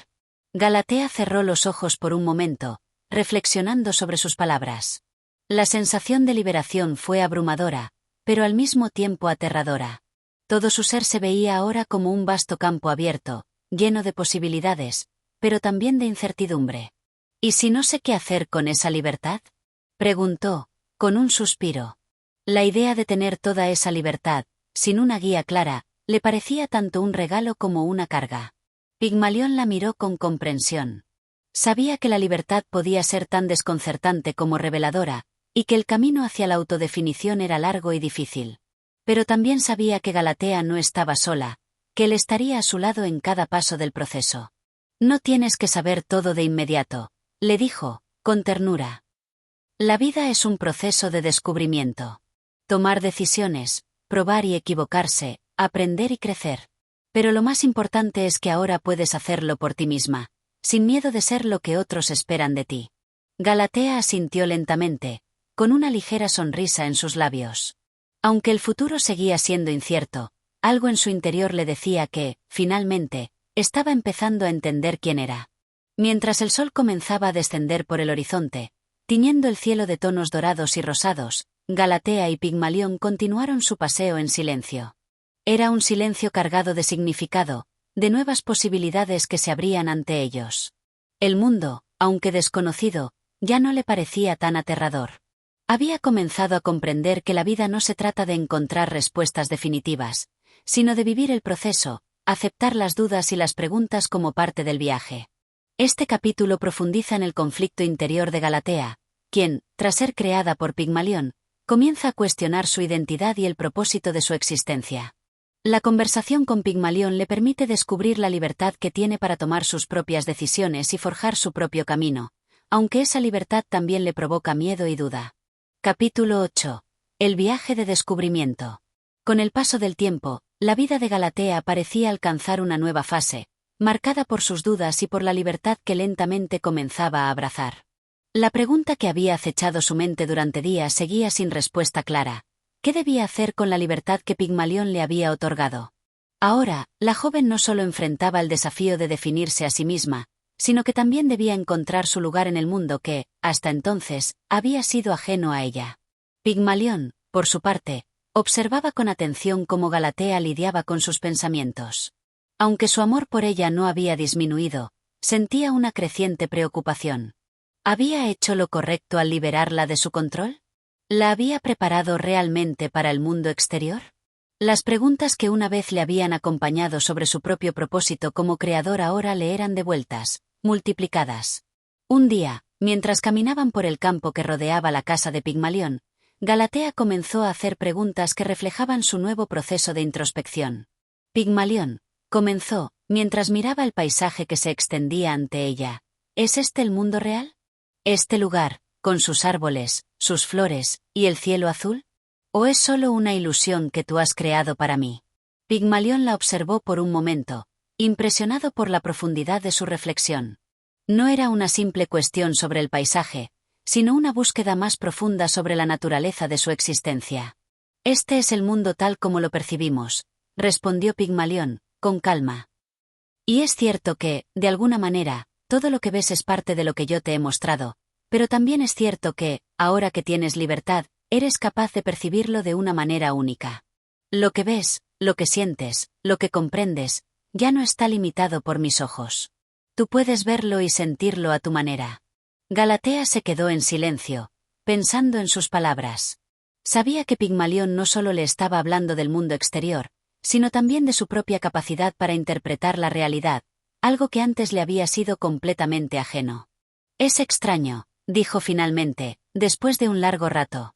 Galatea cerró los ojos por un momento, reflexionando sobre sus palabras. La sensación de liberación fue abrumadora, pero al mismo tiempo aterradora. Todo su ser se veía ahora como un vasto campo abierto, lleno de posibilidades, pero también de incertidumbre. ¿Y si no sé qué hacer con esa libertad? Preguntó, con un suspiro. La idea de tener toda esa libertad, sin una guía clara, le parecía tanto un regalo como una carga. Pigmalión la miró con comprensión. Sabía que la libertad podía ser tan desconcertante como reveladora, y que el camino hacia la autodefinición era largo y difícil. Pero también sabía que Galatea no estaba sola, que él estaría a su lado en cada paso del proceso. No tienes que saber todo de inmediato, le dijo, con ternura. La vida es un proceso de descubrimiento. Tomar decisiones, probar y equivocarse, aprender y crecer. Pero lo más importante es que ahora puedes hacerlo por ti misma, sin miedo de ser lo que otros esperan de ti. Galatea asintió lentamente, con una ligera sonrisa en sus labios. Aunque el futuro seguía siendo incierto, algo en su interior le decía que, finalmente, estaba empezando a entender quién era. Mientras el sol comenzaba a descender por el horizonte, tiñendo el cielo de tonos dorados y rosados, Galatea y Pigmalión continuaron su paseo en silencio. Era un silencio cargado de significado, de nuevas posibilidades que se abrían ante ellos. El mundo, aunque desconocido, ya no le parecía tan aterrador. Había comenzado a comprender que la vida no se trata de encontrar respuestas definitivas, sino de vivir el proceso, aceptar las dudas y las preguntas como parte del viaje. Este capítulo profundiza en el conflicto interior de Galatea, quien, tras ser creada por Pigmalión, comienza a cuestionar su identidad y el propósito de su existencia. La conversación con Pigmalión le permite descubrir la libertad que tiene para tomar sus propias decisiones y forjar su propio camino, aunque esa libertad también le provoca miedo y duda. Capítulo 8. El viaje de descubrimiento. Con el paso del tiempo, la vida de Galatea parecía alcanzar una nueva fase, marcada por sus dudas y por la libertad que lentamente comenzaba a abrazar. La pregunta que había acechado su mente durante días seguía sin respuesta clara. ¿Qué debía hacer con la libertad que Pigmalión le había otorgado? Ahora, la joven no solo enfrentaba el desafío de definirse a sí misma, sino que también debía encontrar su lugar en el mundo que, hasta entonces, había sido ajeno a ella. Pigmalión, por su parte, observaba con atención cómo Galatea lidiaba con sus pensamientos. Aunque su amor por ella no había disminuido, sentía una creciente preocupación. ¿Había hecho lo correcto al liberarla de su control? ¿La había preparado realmente para el mundo exterior? Las preguntas que una vez le habían acompañado sobre su propio propósito como creador ahora le eran devueltas, multiplicadas. Un día, mientras caminaban por el campo que rodeaba la casa de Pigmalión, Galatea comenzó a hacer preguntas que reflejaban su nuevo proceso de introspección. Pigmalión, comenzó, mientras miraba el paisaje que se extendía ante ella. ¿Es este el mundo real? ¿Este lugar, con sus árboles, sus flores, y el cielo azul? ¿O es solo una ilusión que tú has creado para mí? Pigmalión la observó por un momento, impresionado por la profundidad de su reflexión. No era una simple cuestión sobre el paisaje, sino una búsqueda más profunda sobre la naturaleza de su existencia. Este es el mundo tal como lo percibimos, respondió Pigmalión, con calma. Y es cierto que, de alguna manera, todo lo que ves es parte de lo que yo te he mostrado, pero también es cierto que, ahora que tienes libertad, eres capaz de percibirlo de una manera única. Lo que ves, lo que sientes, lo que comprendes, ya no está limitado por mis ojos. Tú puedes verlo y sentirlo a tu manera. Galatea se quedó en silencio, pensando en sus palabras. Sabía que Pigmalión no solo le estaba hablando del mundo exterior, sino también de su propia capacidad para interpretar la realidad, algo que antes le había sido completamente ajeno. Es extraño, dijo finalmente, después de un largo rato.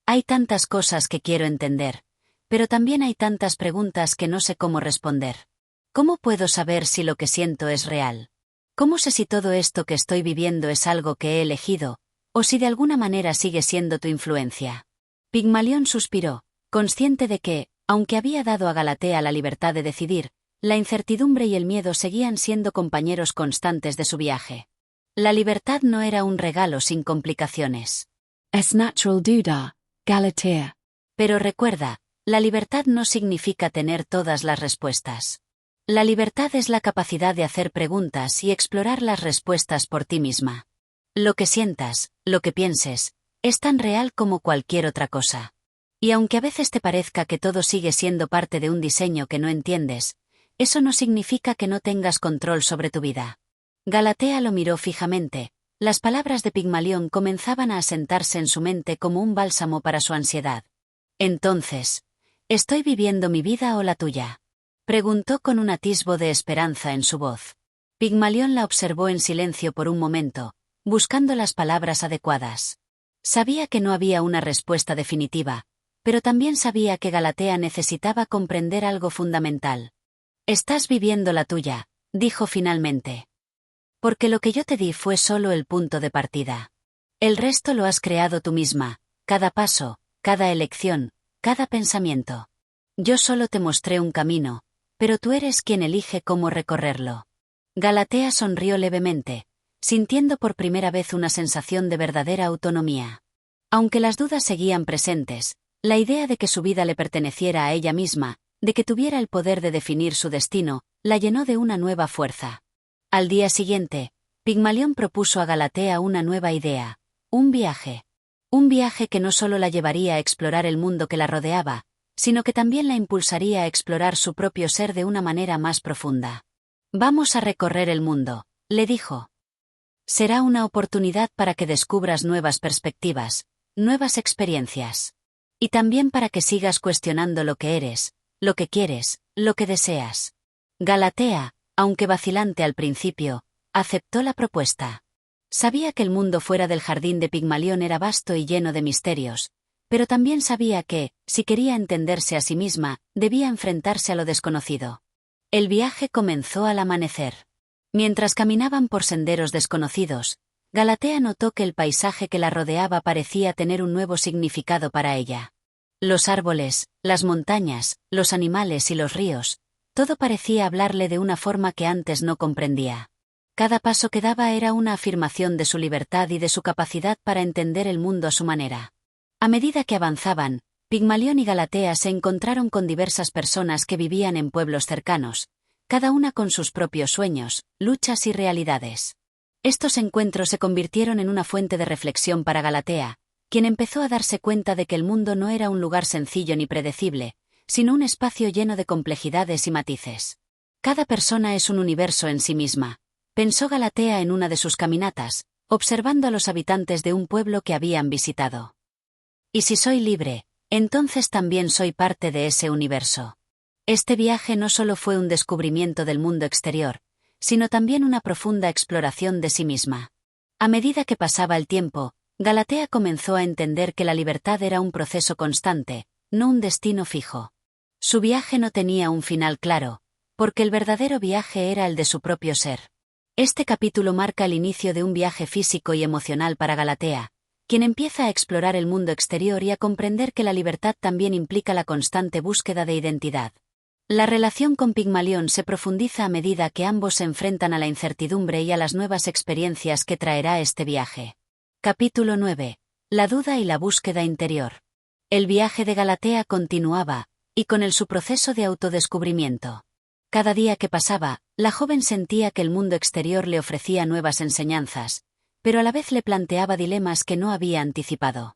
Hay tantas cosas que quiero entender, pero también hay tantas preguntas que no sé cómo responder. ¿Cómo puedo saber si lo que siento es real? ¿Cómo sé si todo esto que estoy viviendo es algo que he elegido, o si de alguna manera sigue siendo tu influencia? Pigmalión suspiró, consciente de que, aunque había dado a Galatea la libertad de decidir, la incertidumbre y el miedo seguían siendo compañeros constantes de su viaje. La libertad no era un regalo sin complicaciones. Es natural duda, Galatea. Pero recuerda, la libertad no significa tener todas las respuestas. La libertad es la capacidad de hacer preguntas y explorar las respuestas por ti misma. Lo que sientas, lo que pienses, es tan real como cualquier otra cosa. Y aunque a veces te parezca que todo sigue siendo parte de un diseño que no entiendes, eso no significa que no tengas control sobre tu vida. Galatea lo miró fijamente. Las palabras de Pigmalión comenzaban a asentarse en su mente como un bálsamo para su ansiedad. Entonces, ¿estoy viviendo mi vida o la tuya? Preguntó con un atisbo de esperanza en su voz. Pigmalión la observó en silencio por un momento, buscando las palabras adecuadas. Sabía que no había una respuesta definitiva, pero también sabía que Galatea necesitaba comprender algo fundamental. Estás viviendo la tuya, dijo finalmente. Porque lo que yo te di fue solo el punto de partida. El resto lo has creado tú misma, cada paso, cada elección, cada pensamiento. Yo solo te mostré un camino, pero tú eres quien elige cómo recorrerlo. Galatea sonrió levemente, sintiendo por primera vez una sensación de verdadera autonomía. Aunque las dudas seguían presentes, la idea de que su vida le perteneciera a ella misma, de que tuviera el poder de definir su destino, la llenó de una nueva fuerza. Al día siguiente, Pigmalión propuso a Galatea una nueva idea, un viaje. Un viaje que no solo la llevaría a explorar el mundo que la rodeaba, sino que también la impulsaría a explorar su propio ser de una manera más profunda. Vamos a recorrer el mundo, le dijo. Será una oportunidad para que descubras nuevas perspectivas, nuevas experiencias. Y también para que sigas cuestionando lo que eres, lo que quieres, lo que deseas. Galatea, aunque vacilante al principio, aceptó la propuesta. Sabía que el mundo fuera del jardín de Pigmalión era vasto y lleno de misterios, pero también sabía que, si quería entenderse a sí misma, debía enfrentarse a lo desconocido. El viaje comenzó al amanecer. Mientras caminaban por senderos desconocidos, Galatea notó que el paisaje que la rodeaba parecía tener un nuevo significado para ella. Los árboles, las montañas, los animales y los ríos, todo parecía hablarle de una forma que antes no comprendía. Cada paso que daba era una afirmación de su libertad y de su capacidad para entender el mundo a su manera. A medida que avanzaban, Pigmalión y Galatea se encontraron con diversas personas que vivían en pueblos cercanos, cada una con sus propios sueños, luchas y realidades. Estos encuentros se convirtieron en una fuente de reflexión para Galatea, quien empezó a darse cuenta de que el mundo no era un lugar sencillo ni predecible, sino un espacio lleno de complejidades y matices. Cada persona es un universo en sí misma, pensó Galatea en una de sus caminatas, observando a los habitantes de un pueblo que habían visitado. Y si soy libre, entonces también soy parte de ese universo. Este viaje no solo fue un descubrimiento del mundo exterior, sino también una profunda exploración de sí misma. A medida que pasaba el tiempo, Galatea comenzó a entender que la libertad era un proceso constante, no un destino fijo. Su viaje no tenía un final claro, porque el verdadero viaje era el de su propio ser. Este capítulo marca el inicio de un viaje físico y emocional para Galatea, quien empieza a explorar el mundo exterior y a comprender que la libertad también implica la constante búsqueda de identidad. La relación con Pigmalión se profundiza a medida que ambos se enfrentan a la incertidumbre y a las nuevas experiencias que traerá este viaje. Capítulo 9. La duda y la búsqueda interior. El viaje de Galatea continuaba, y con él su proceso de autodescubrimiento. Cada día que pasaba, la joven sentía que el mundo exterior le ofrecía nuevas enseñanzas, pero a la vez le planteaba dilemas que no había anticipado.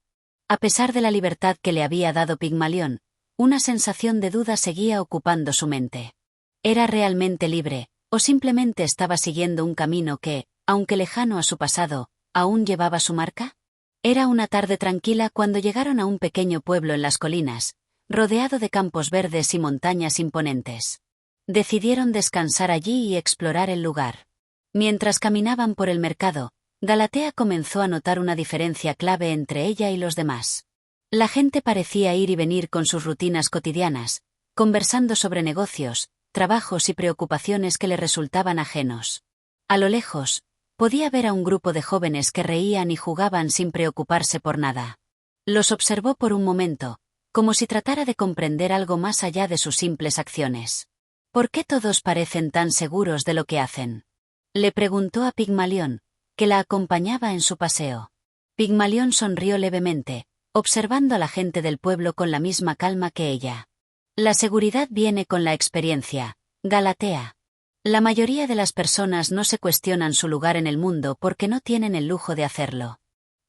A pesar de la libertad que le había dado Pigmalión, una sensación de duda seguía ocupando su mente. ¿Era realmente libre, o simplemente estaba siguiendo un camino que, aunque lejano a su pasado, aún llevaba su marca? Era una tarde tranquila cuando llegaron a un pequeño pueblo en las colinas, rodeado de campos verdes y montañas imponentes. Decidieron descansar allí y explorar el lugar. Mientras caminaban por el mercado, Galatea comenzó a notar una diferencia clave entre ella y los demás. La gente parecía ir y venir con sus rutinas cotidianas, conversando sobre negocios, trabajos y preocupaciones que le resultaban ajenos. A lo lejos, podía ver a un grupo de jóvenes que reían y jugaban sin preocuparse por nada. Los observó por un momento, como si tratara de comprender algo más allá de sus simples acciones. ¿Por qué todos parecen tan seguros de lo que hacen? Le preguntó a Pigmalión, que la acompañaba en su paseo. Pigmalión sonrió levemente, observando a la gente del pueblo con la misma calma que ella. La seguridad viene con la experiencia, Galatea. La mayoría de las personas no se cuestionan su lugar en el mundo porque no tienen el lujo de hacerlo.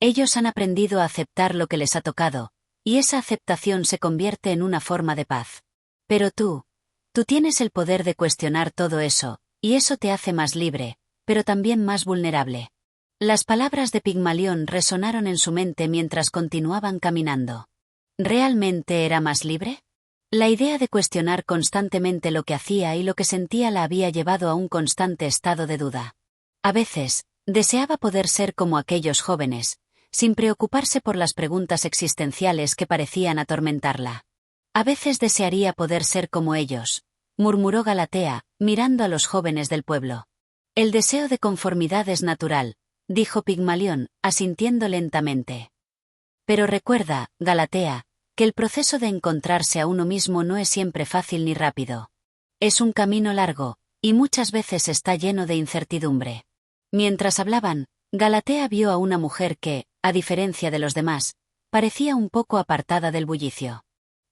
Ellos han aprendido a aceptar lo que les ha tocado, y esa aceptación se convierte en una forma de paz. Pero tú tienes el poder de cuestionar todo eso, y eso te hace más libre, pero también más vulnerable. Las palabras de Pigmalión resonaron en su mente mientras continuaban caminando. ¿Realmente era más libre? La idea de cuestionar constantemente lo que hacía y lo que sentía la había llevado a un constante estado de duda. A veces, deseaba poder ser como aquellos jóvenes, sin preocuparse por las preguntas existenciales que parecían atormentarla. A veces desearía poder ser como ellos, murmuró Galatea, mirando a los jóvenes del pueblo. El deseo de conformidad es natural, dijo Pigmalión, asintiendo lentamente. Pero recuerda, Galatea, que el proceso de encontrarse a uno mismo no es siempre fácil ni rápido. Es un camino largo, y muchas veces está lleno de incertidumbre. Mientras hablaban, Galatea vio a una mujer que, a diferencia de los demás, parecía un poco apartada del bullicio.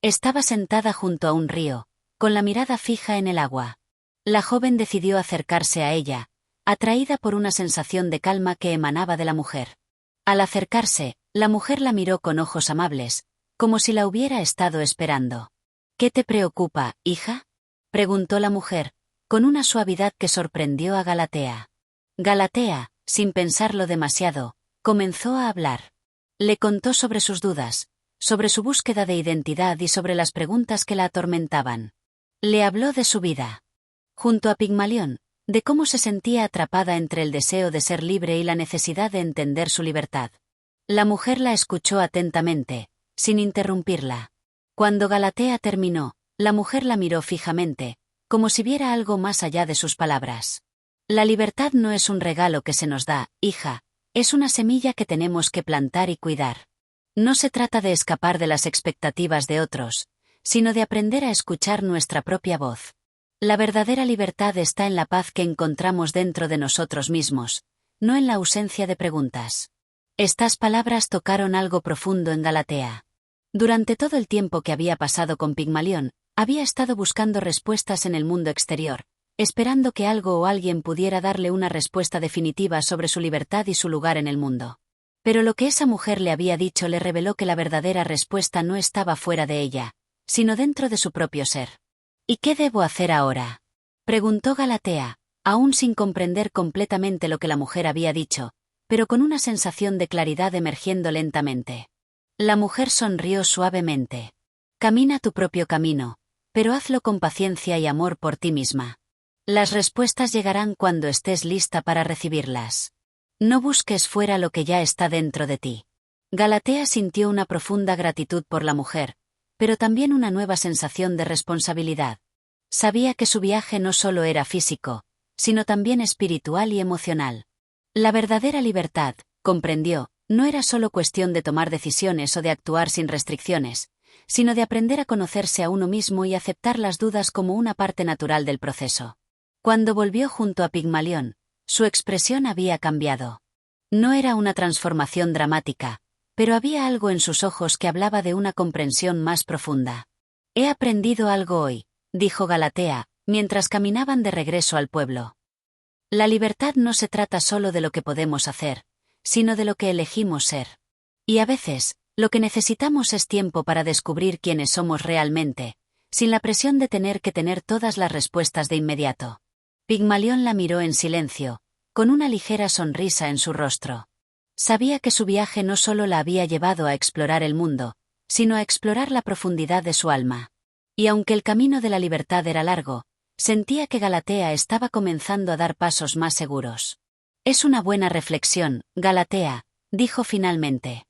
Estaba sentada junto a un río, con la mirada fija en el agua. La joven decidió acercarse a ella, atraída por una sensación de calma que emanaba de la mujer. Al acercarse, la mujer la miró con ojos amables, como si la hubiera estado esperando. ¿Qué te preocupa, hija?, preguntó la mujer, con una suavidad que sorprendió a Galatea. Galatea, sin pensarlo demasiado, comenzó a hablar. Le contó sobre sus dudas, sobre su búsqueda de identidad y sobre las preguntas que la atormentaban. Le habló de su vida. Junto a Pigmalión, de cómo se sentía atrapada entre el deseo de ser libre y la necesidad de entender su libertad. La mujer la escuchó atentamente, sin interrumpirla. Cuando Galatea terminó, la mujer la miró fijamente, como si viera algo más allá de sus palabras. La libertad no es un regalo que se nos da, hija, es una semilla que tenemos que plantar y cuidar. No se trata de escapar de las expectativas de otros, sino de aprender a escuchar nuestra propia voz. La verdadera libertad está en la paz que encontramos dentro de nosotros mismos, no en la ausencia de preguntas. Estas palabras tocaron algo profundo en Galatea. Durante todo el tiempo que había pasado con Pigmalión, había estado buscando respuestas en el mundo exterior, esperando que algo o alguien pudiera darle una respuesta definitiva sobre su libertad y su lugar en el mundo. Pero lo que esa mujer le había dicho le reveló que la verdadera respuesta no estaba fuera de ella, sino dentro de su propio ser. ¿Y qué debo hacer ahora?, preguntó Galatea, aún sin comprender completamente lo que la mujer había dicho, pero con una sensación de claridad emergiendo lentamente. La mujer sonrió suavemente. Camina tu propio camino, pero hazlo con paciencia y amor por ti misma. Las respuestas llegarán cuando estés lista para recibirlas. No busques fuera lo que ya está dentro de ti. Galatea sintió una profunda gratitud por la mujer, pero también una nueva sensación de responsabilidad. Sabía que su viaje no solo era físico, sino también espiritual y emocional. La verdadera libertad, comprendió, no era solo cuestión de tomar decisiones o de actuar sin restricciones, sino de aprender a conocerse a uno mismo y aceptar las dudas como una parte natural del proceso. Cuando volvió junto a Pigmalión, su expresión había cambiado. No era una transformación dramática, pero había algo en sus ojos que hablaba de una comprensión más profunda. He aprendido algo hoy, dijo Galatea, mientras caminaban de regreso al pueblo. La libertad no se trata solo de lo que podemos hacer, sino de lo que elegimos ser. Y a veces, lo que necesitamos es tiempo para descubrir quiénes somos realmente, sin la presión de tener que tener todas las respuestas de inmediato. Pigmalión la miró en silencio, con una ligera sonrisa en su rostro. Sabía que su viaje no solo la había llevado a explorar el mundo, sino a explorar la profundidad de su alma. Y aunque el camino de la libertad era largo, sentía que Galatea estaba comenzando a dar pasos más seguros. Es una buena reflexión, Galatea, dijo finalmente.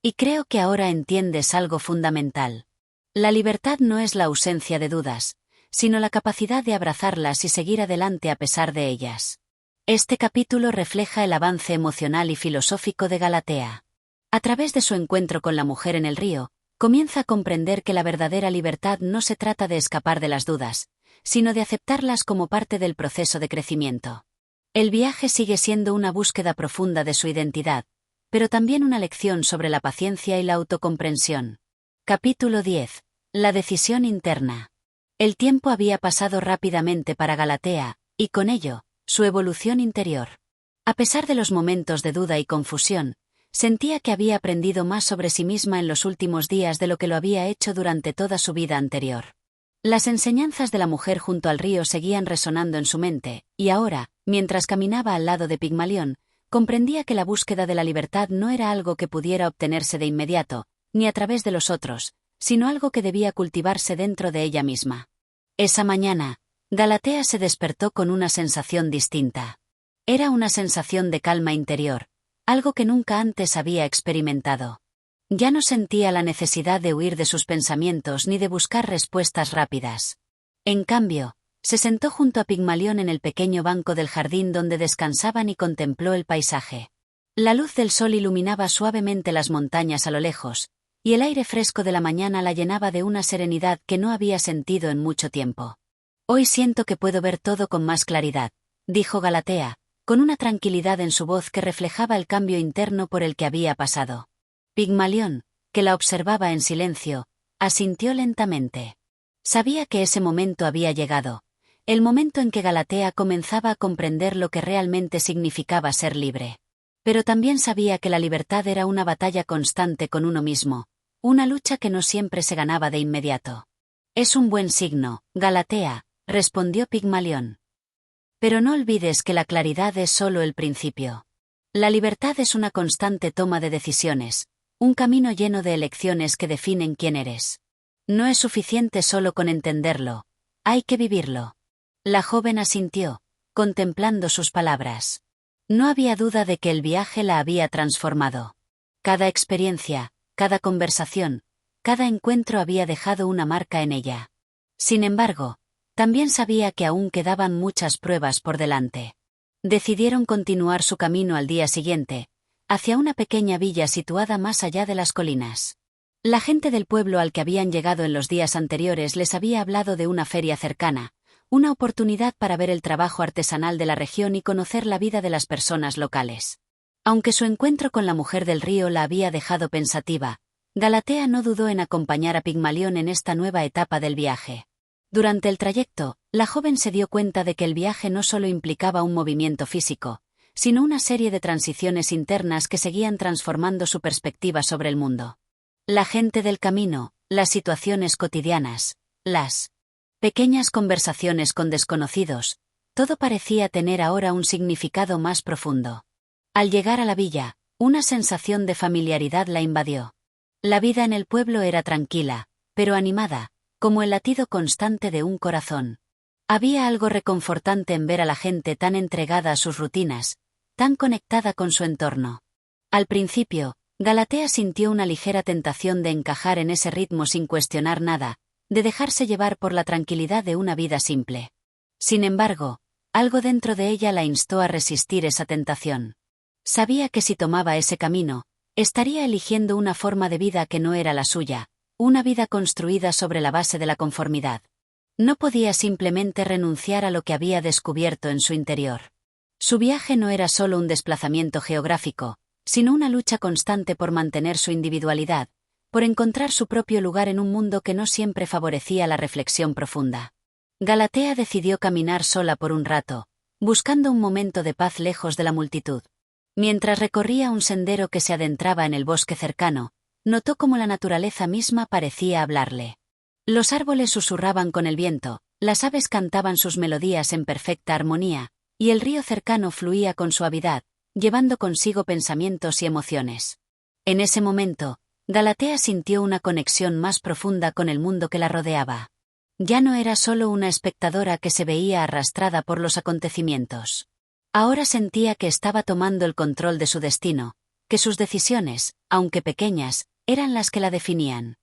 Y creo que ahora entiendes algo fundamental. La libertad no es la ausencia de dudas, sino la capacidad de abrazarlas y seguir adelante a pesar de ellas. Este capítulo refleja el avance emocional y filosófico de Galatea. A través de su encuentro con la mujer en el río, comienza a comprender que la verdadera libertad no se trata de escapar de las dudas, sino de aceptarlas como parte del proceso de crecimiento. El viaje sigue siendo una búsqueda profunda de su identidad, pero también una lección sobre la paciencia y la autocomprensión. Capítulo 10. La decisión interna. El tiempo había pasado rápidamente para Galatea, y con ello, su evolución interior. A pesar de los momentos de duda y confusión, sentía que había aprendido más sobre sí misma en los últimos días de lo que lo había hecho durante toda su vida anterior. Las enseñanzas de la mujer junto al río seguían resonando en su mente, y ahora, mientras caminaba al lado de Pigmalión, comprendía que la búsqueda de la libertad no era algo que pudiera obtenerse de inmediato, ni a través de los otros, sino algo que debía cultivarse dentro de ella misma. Esa mañana, Galatea se despertó con una sensación distinta. Era una sensación de calma interior, algo que nunca antes había experimentado. Ya no sentía la necesidad de huir de sus pensamientos ni de buscar respuestas rápidas. En cambio, se sentó junto a Pigmalión en el pequeño banco del jardín donde descansaban y contempló el paisaje. La luz del sol iluminaba suavemente las montañas a lo lejos, y el aire fresco de la mañana la llenaba de una serenidad que no había sentido en mucho tiempo. Hoy siento que puedo ver todo con más claridad, dijo Galatea, con una tranquilidad en su voz que reflejaba el cambio interno por el que había pasado. Pigmalión, que la observaba en silencio, asintió lentamente. Sabía que ese momento había llegado, el momento en que Galatea comenzaba a comprender lo que realmente significaba ser libre. Pero también sabía que la libertad era una batalla constante con uno mismo, una lucha que no siempre se ganaba de inmediato. Es un buen signo, Galatea, respondió Pigmalión. Pero no olvides que la claridad es solo el principio. La libertad es una constante toma de decisiones, un camino lleno de elecciones que definen quién eres. No es suficiente solo con entenderlo, hay que vivirlo. La joven asintió, contemplando sus palabras. No había duda de que el viaje la había transformado. Cada experiencia, cada conversación, cada encuentro había dejado una marca en ella. Sin embargo, también sabía que aún quedaban muchas pruebas por delante. Decidieron continuar su camino al día siguiente, hacia una pequeña villa situada más allá de las colinas. La gente del pueblo al que habían llegado en los días anteriores les había hablado de una feria cercana, una oportunidad para ver el trabajo artesanal de la región y conocer la vida de las personas locales. Aunque su encuentro con la mujer del río la había dejado pensativa, Galatea no dudó en acompañar a Pigmalión en esta nueva etapa del viaje. Durante el trayecto, la joven se dio cuenta de que el viaje no solo implicaba un movimiento físico, sino una serie de transiciones internas que seguían transformando su perspectiva sobre el mundo. La gente del camino, las situaciones cotidianas, las pequeñas conversaciones con desconocidos, todo parecía tener ahora un significado más profundo. Al llegar a la villa, una sensación de familiaridad la invadió. La vida en el pueblo era tranquila, pero animada, como el latido constante de un corazón. Había algo reconfortante en ver a la gente tan entregada a sus rutinas, tan conectada con su entorno. Al principio, Galatea sintió una ligera tentación de encajar en ese ritmo sin cuestionar nada, de dejarse llevar por la tranquilidad de una vida simple. Sin embargo, algo dentro de ella la instó a resistir esa tentación. Sabía que si tomaba ese camino, estaría eligiendo una forma de vida que no era la suya, una vida construida sobre la base de la conformidad. No podía simplemente renunciar a lo que había descubierto en su interior. Su viaje no era solo un desplazamiento geográfico, sino una lucha constante por mantener su individualidad, por encontrar su propio lugar en un mundo que no siempre favorecía la reflexión profunda. Galatea decidió caminar sola por un rato, buscando un momento de paz lejos de la multitud. Mientras recorría un sendero que se adentraba en el bosque cercano, notó cómo la naturaleza misma parecía hablarle. Los árboles susurraban con el viento, las aves cantaban sus melodías en perfecta armonía, y el río cercano fluía con suavidad, llevando consigo pensamientos y emociones. En ese momento, Galatea sintió una conexión más profunda con el mundo que la rodeaba. Ya no era solo una espectadora que se veía arrastrada por los acontecimientos. Ahora sentía que estaba tomando el control de su destino, que sus decisiones, aunque pequeñas, eran las que la definían.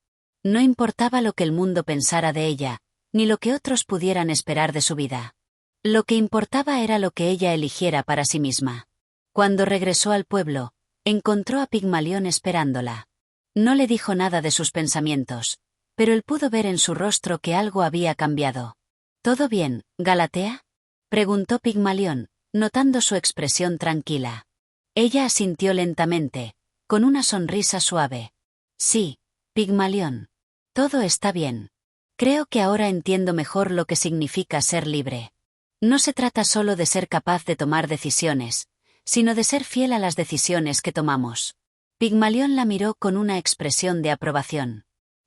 No importaba lo que el mundo pensara de ella, ni lo que otros pudieran esperar de su vida. Lo que importaba era lo que ella eligiera para sí misma. Cuando regresó al pueblo, encontró a Pigmalión esperándola. No le dijo nada de sus pensamientos, pero él pudo ver en su rostro que algo había cambiado. ¿Todo bien, Galatea?, preguntó Pigmalión, notando su expresión tranquila. Ella asintió lentamente, con una sonrisa suave. Sí, Pigmalión. Todo está bien. Creo que ahora entiendo mejor lo que significa ser libre. No se trata solo de ser capaz de tomar decisiones, sino de ser fiel a las decisiones que tomamos. Pigmalión la miró con una expresión de aprobación.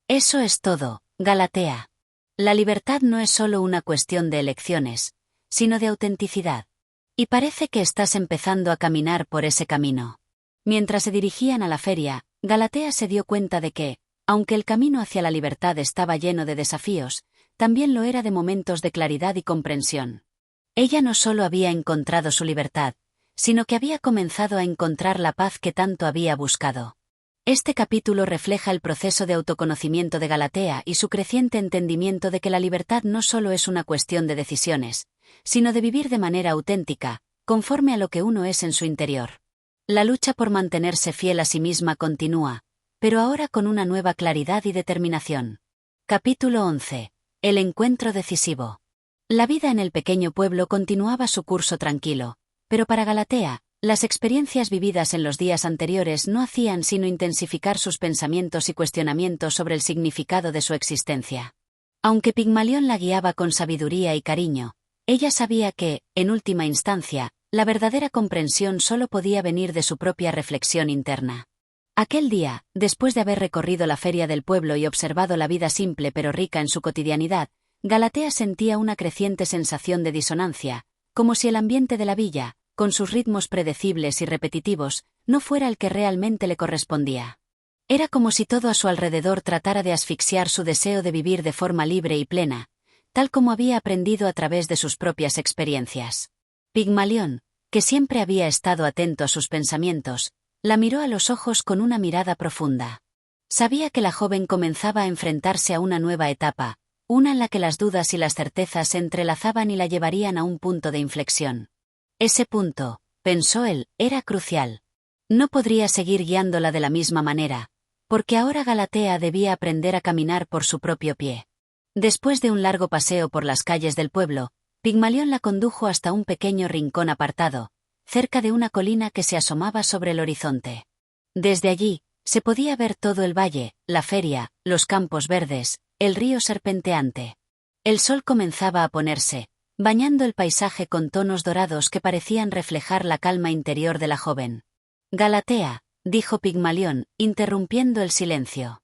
Eso es todo, Galatea. La libertad no es solo una cuestión de elecciones, sino de autenticidad. Y parece que estás empezando a caminar por ese camino. Mientras se dirigían a la feria, Galatea se dio cuenta de que, aunque el camino hacia la libertad estaba lleno de desafíos, también lo era de momentos de claridad y comprensión. Ella no solo había encontrado su libertad, sino que había comenzado a encontrar la paz que tanto había buscado. Este capítulo refleja el proceso de autoconocimiento de Galatea y su creciente entendimiento de que la libertad no solo es una cuestión de decisiones, sino de vivir de manera auténtica, conforme a lo que uno es en su interior. La lucha por mantenerse fiel a sí misma continúa, pero ahora con una nueva claridad y determinación. Capítulo 11. El encuentro decisivo. La vida en el pequeño pueblo continuaba su curso tranquilo, pero para Galatea, las experiencias vividas en los días anteriores no hacían sino intensificar sus pensamientos y cuestionamientos sobre el significado de su existencia. Aunque Pigmalión la guiaba con sabiduría y cariño, ella sabía que, en última instancia, la verdadera comprensión solo podía venir de su propia reflexión interna. Aquel día, después de haber recorrido la feria del pueblo y observado la vida simple pero rica en su cotidianidad, Galatea sentía una creciente sensación de disonancia, como si el ambiente de la villa, con sus ritmos predecibles y repetitivos, no fuera el que realmente le correspondía. Era como si todo a su alrededor tratara de asfixiar su deseo de vivir de forma libre y plena, tal como había aprendido a través de sus propias experiencias. Pigmalión, que siempre había estado atento a sus pensamientos, la miró a los ojos con una mirada profunda. Sabía que la joven comenzaba a enfrentarse a una nueva etapa, una en la que las dudas y las certezas se entrelazaban y la llevarían a un punto de inflexión. Ese punto, pensó él, era crucial. No podría seguir guiándola de la misma manera, porque ahora Galatea debía aprender a caminar por su propio pie. Después de un largo paseo por las calles del pueblo, Pigmalión la condujo hasta un pequeño rincón apartado, cerca de una colina que se asomaba sobre el horizonte. Desde allí, se podía ver todo el valle, la feria, los campos verdes, el río serpenteante. El sol comenzaba a ponerse, bañando el paisaje con tonos dorados que parecían reflejar la calma interior de la joven. Galatea, dijo Pigmalión, interrumpiendo el silencio.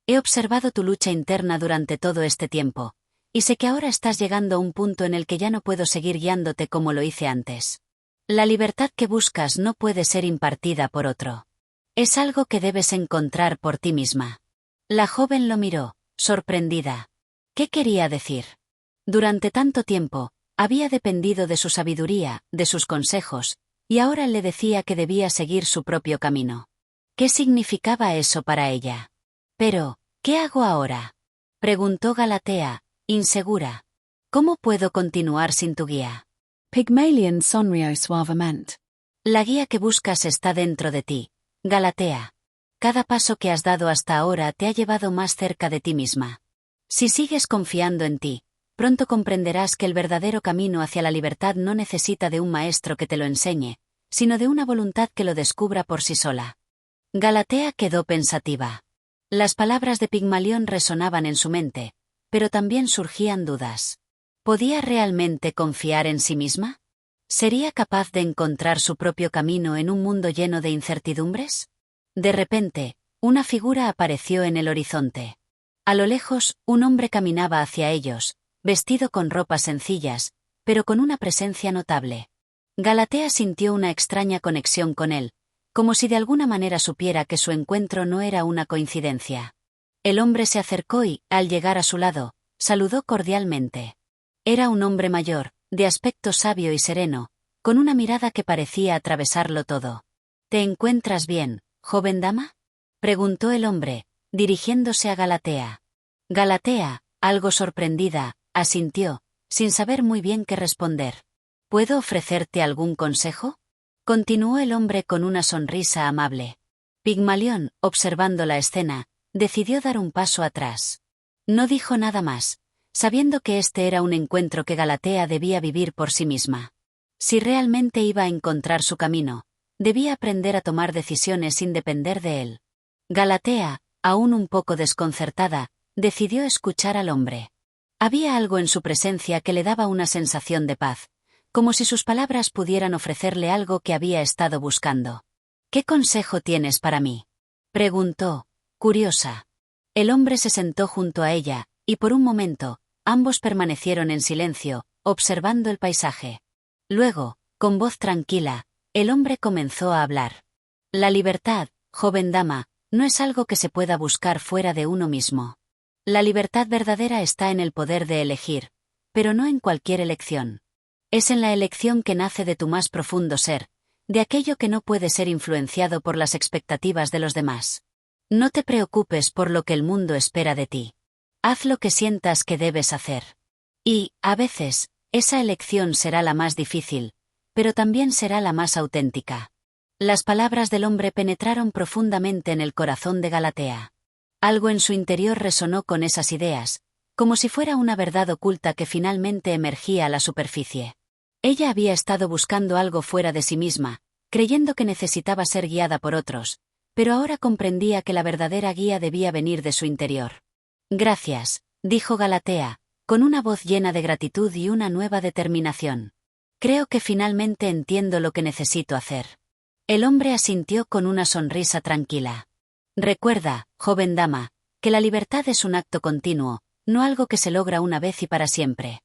He observado tu lucha interna durante todo este tiempo, y sé que ahora estás llegando a un punto en el que ya no puedo seguir guiándote como lo hice antes. La libertad que buscas no puede ser impartida por otro. Es algo que debes encontrar por ti misma. La joven lo miró, sorprendida. ¿Qué quería decir? Durante tanto tiempo, había dependido de su sabiduría, de sus consejos, y ahora le decía que debía seguir su propio camino. ¿Qué significaba eso para ella? Pero, ¿qué hago ahora? Preguntó Galatea, insegura. ¿Cómo puedo continuar sin tu guía? Pygmalion sonrió suavemente. La guía que buscas está dentro de ti, Galatea. Cada paso que has dado hasta ahora te ha llevado más cerca de ti misma. Si sigues confiando en ti, pronto comprenderás que el verdadero camino hacia la libertad no necesita de un maestro que te lo enseñe, sino de una voluntad que lo descubra por sí sola. Galatea quedó pensativa. Las palabras de Pigmalión resonaban en su mente, pero también surgían dudas. ¿Podía realmente confiar en sí misma? ¿Sería capaz de encontrar su propio camino en un mundo lleno de incertidumbres? De repente, una figura apareció en el horizonte. A lo lejos, un hombre caminaba hacia ellos, vestido con ropas sencillas, pero con una presencia notable. Galatea sintió una extraña conexión con él, como si de alguna manera supiera que su encuentro no era una coincidencia. El hombre se acercó y, al llegar a su lado, saludó cordialmente. Era un hombre mayor, de aspecto sabio y sereno, con una mirada que parecía atravesarlo todo. ¿Te encuentras bien, joven dama? Preguntó el hombre, dirigiéndose a Galatea. Galatea, algo sorprendida, asintió, sin saber muy bien qué responder. ¿Puedo ofrecerte algún consejo? Continuó el hombre con una sonrisa amable. Pigmalión, observando la escena, decidió dar un paso atrás. No dijo nada más, sabiendo que este era un encuentro que Galatea debía vivir por sí misma. Si realmente iba a encontrar su camino, debía aprender a tomar decisiones sin depender de él. Galatea, aún un poco desconcertada, decidió escuchar al hombre. Había algo en su presencia que le daba una sensación de paz, como si sus palabras pudieran ofrecerle algo que había estado buscando. ¿Qué consejo tienes para mí? Preguntó, curiosa. El hombre se sentó junto a ella, y por un momento, ambos permanecieron en silencio, observando el paisaje. Luego, con voz tranquila, el hombre comenzó a hablar. La libertad, joven dama, no es algo que se pueda buscar fuera de uno mismo. La libertad verdadera está en el poder de elegir, pero no en cualquier elección. Es en la elección que nace de tu más profundo ser, de aquello que no puede ser influenciado por las expectativas de los demás. No te preocupes por lo que el mundo espera de ti. Haz lo que sientas que debes hacer. Y, a veces, esa elección será la más difícil, pero también será la más auténtica. Las palabras del hombre penetraron profundamente en el corazón de Galatea. Algo en su interior resonó con esas ideas, como si fuera una verdad oculta que finalmente emergía a la superficie. Ella había estado buscando algo fuera de sí misma, creyendo que necesitaba ser guiada por otros, pero ahora comprendía que la verdadera guía debía venir de su interior. Gracias, dijo Galatea, con una voz llena de gratitud y una nueva determinación. Creo que finalmente entiendo lo que necesito hacer. El hombre asintió con una sonrisa tranquila. Recuerda, joven dama, que la libertad es un acto continuo, no algo que se logra una vez y para siempre.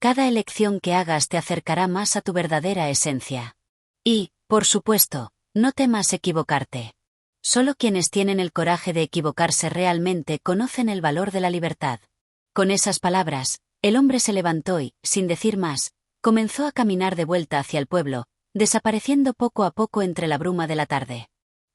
Cada elección que hagas te acercará más a tu verdadera esencia. Y, por supuesto, no temas equivocarte. Solo quienes tienen el coraje de equivocarse realmente conocen el valor de la libertad. Con esas palabras, el hombre se levantó y, sin decir más, comenzó a caminar de vuelta hacia el pueblo, desapareciendo poco a poco entre la bruma de la tarde.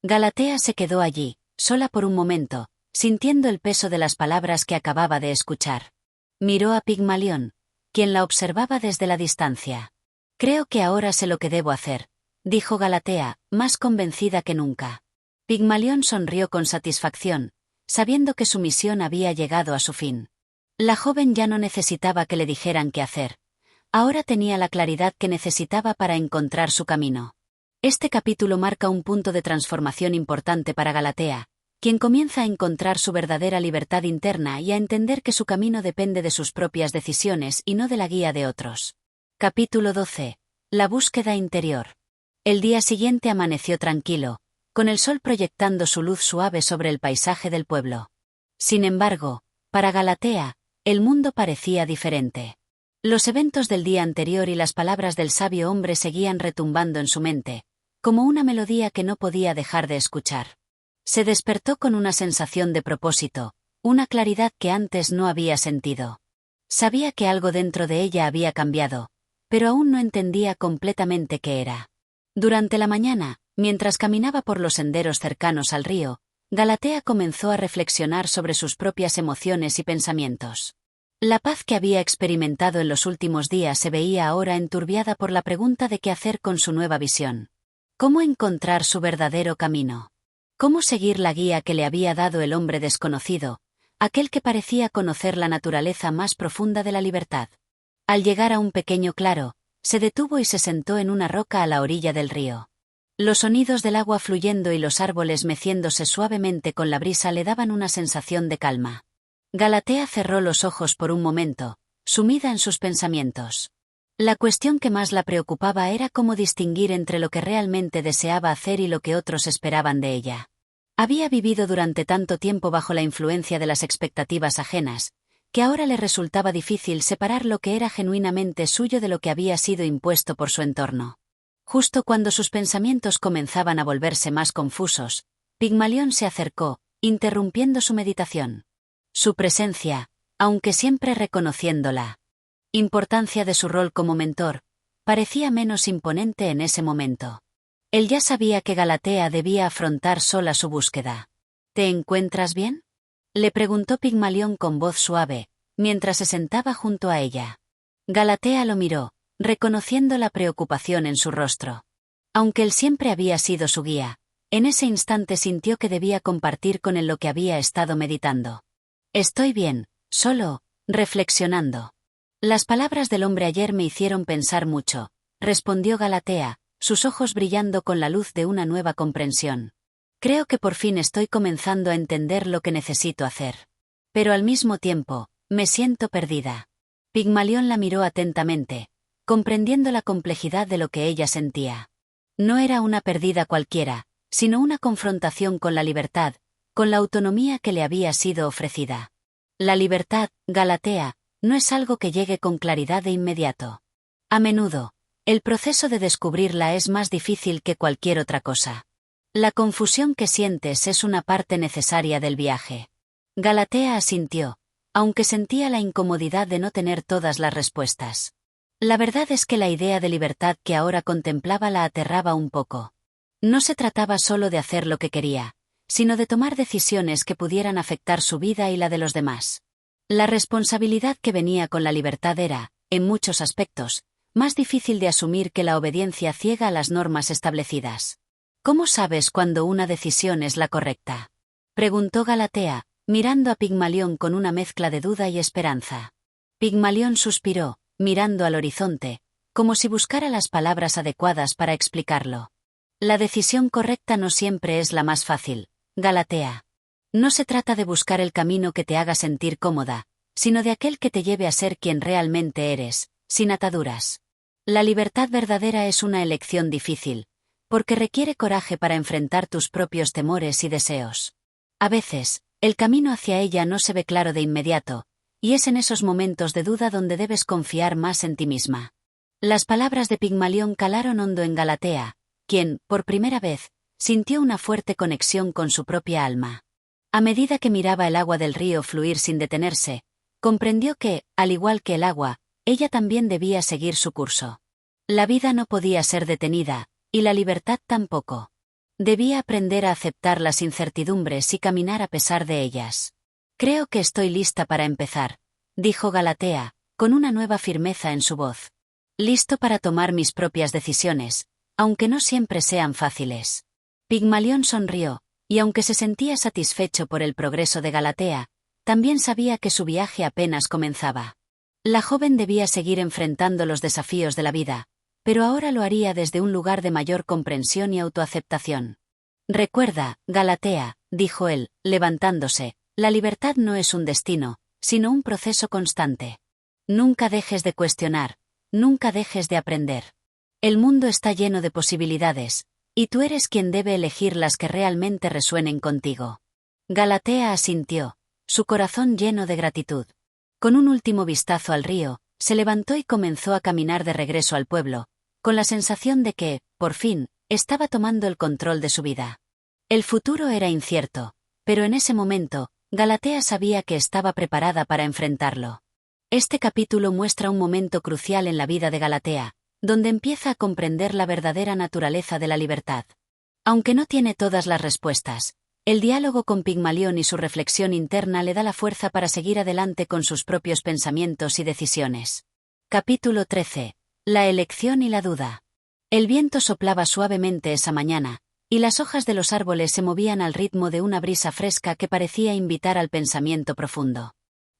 Galatea se quedó allí, sola por un momento, sintiendo el peso de las palabras que acababa de escuchar. Miró a Pigmalión, quien la observaba desde la distancia. Creo que ahora sé lo que debo hacer, dijo Galatea, más convencida que nunca. Pigmalión sonrió con satisfacción, sabiendo que su misión había llegado a su fin. La joven ya no necesitaba que le dijeran qué hacer. Ahora tenía la claridad que necesitaba para encontrar su camino. Este capítulo marca un punto de transformación importante para Galatea, quien comienza a encontrar su verdadera libertad interna y a entender que su camino depende de sus propias decisiones y no de la guía de otros. Capítulo 12. La búsqueda interior. El día siguiente amaneció tranquilo, con el sol proyectando su luz suave sobre el paisaje del pueblo. Sin embargo, para Galatea, el mundo parecía diferente. Los eventos del día anterior y las palabras del sabio hombre seguían retumbando en su mente, como una melodía que no podía dejar de escuchar. Se despertó con una sensación de propósito, una claridad que antes no había sentido. Sabía que algo dentro de ella había cambiado, pero aún no entendía completamente qué era. Durante la mañana, mientras caminaba por los senderos cercanos al río, Galatea comenzó a reflexionar sobre sus propias emociones y pensamientos. La paz que había experimentado en los últimos días se veía ahora enturbiada por la pregunta de qué hacer con su nueva visión. ¿Cómo encontrar su verdadero camino? ¿Cómo seguir la guía que le había dado el hombre desconocido, aquel que parecía conocer la naturaleza más profunda de la libertad? Al llegar a un pequeño claro, se detuvo y se sentó en una roca a la orilla del río. Los sonidos del agua fluyendo y los árboles meciéndose suavemente con la brisa le daban una sensación de calma. Galatea cerró los ojos por un momento, sumida en sus pensamientos. La cuestión que más la preocupaba era cómo distinguir entre lo que realmente deseaba hacer y lo que otros esperaban de ella. Había vivido durante tanto tiempo bajo la influencia de las expectativas ajenas, que ahora le resultaba difícil separar lo que era genuinamente suyo de lo que había sido impuesto por su entorno. Justo cuando sus pensamientos comenzaban a volverse más confusos, Pigmalión se acercó, interrumpiendo su meditación. Su presencia, aunque siempre reconociéndola importancia de su rol como mentor, parecía menos imponente en ese momento. Él ya sabía que Galatea debía afrontar sola su búsqueda. ¿Te encuentras bien?, le preguntó Pigmalión con voz suave, mientras se sentaba junto a ella. Galatea lo miró, reconociendo la preocupación en su rostro. Aunque él siempre había sido su guía, en ese instante sintió que debía compartir con él lo que había estado meditando. Estoy bien, solo, reflexionando. Las palabras del hombre ayer me hicieron pensar mucho, respondió Galatea, sus ojos brillando con la luz de una nueva comprensión. Creo que por fin estoy comenzando a entender lo que necesito hacer. Pero al mismo tiempo, me siento perdida. Pigmalión la miró atentamente, comprendiendo la complejidad de lo que ella sentía. No era una perdida cualquiera, sino una confrontación con la libertad, con la autonomía que le había sido ofrecida. La libertad, Galatea, no es algo que llegue con claridad de inmediato. A menudo, el proceso de descubrirla es más difícil que cualquier otra cosa. La confusión que sientes es una parte necesaria del viaje. Galatea asintió, aunque sentía la incomodidad de no tener todas las respuestas. La verdad es que la idea de libertad que ahora contemplaba la aterraba un poco. No se trataba solo de hacer lo que quería, sino de tomar decisiones que pudieran afectar su vida y la de los demás. La responsabilidad que venía con la libertad era, en muchos aspectos, más difícil de asumir que la obediencia ciega a las normas establecidas. ¿Cómo sabes cuándo una decisión es la correcta?, preguntó Galatea, mirando a Pigmalión con una mezcla de duda y esperanza. Pigmalión suspiró, mirando al horizonte, como si buscara las palabras adecuadas para explicarlo. La decisión correcta no siempre es la más fácil, Galatea. No se trata de buscar el camino que te haga sentir cómoda, sino de aquel que te lleve a ser quien realmente eres, sin ataduras. La libertad verdadera es una elección difícil, porque requiere coraje para enfrentar tus propios temores y deseos. A veces, el camino hacia ella no se ve claro de inmediato, y es en esos momentos de duda donde debes confiar más en ti misma. Las palabras de Pigmalión calaron hondo en Galatea, quien, por primera vez, sintió una fuerte conexión con su propia alma. A medida que miraba el agua del río fluir sin detenerse, comprendió que, al igual que el agua, ella también debía seguir su curso. La vida no podía ser detenida, y la libertad tampoco. Debía aprender a aceptar las incertidumbres y caminar a pesar de ellas. Creo que estoy lista para empezar, dijo Galatea, con una nueva firmeza en su voz. Listo para tomar mis propias decisiones, aunque no siempre sean fáciles. Pigmalión sonrió, y aunque se sentía satisfecho por el progreso de Galatea, también sabía que su viaje apenas comenzaba. La joven debía seguir enfrentando los desafíos de la vida, pero ahora lo haría desde un lugar de mayor comprensión y autoaceptación. Recuerda, Galatea, dijo él, levantándose, la libertad no es un destino, sino un proceso constante. Nunca dejes de cuestionar, nunca dejes de aprender. El mundo está lleno de posibilidades, y tú eres quien debe elegir las que realmente resuenen contigo. Galatea asintió, su corazón lleno de gratitud. Con un último vistazo al río, se levantó y comenzó a caminar de regreso al pueblo, con la sensación de que, por fin, estaba tomando el control de su vida. El futuro era incierto, pero en ese momento, Galatea sabía que estaba preparada para enfrentarlo. Este capítulo muestra un momento crucial en la vida de Galatea, donde empieza a comprender la verdadera naturaleza de la libertad. Aunque no tiene todas las respuestas, el diálogo con Pigmalión y su reflexión interna le da la fuerza para seguir adelante con sus propios pensamientos y decisiones. Capítulo 13. La elección y la duda. El viento soplaba suavemente esa mañana, y las hojas de los árboles se movían al ritmo de una brisa fresca que parecía invitar al pensamiento profundo.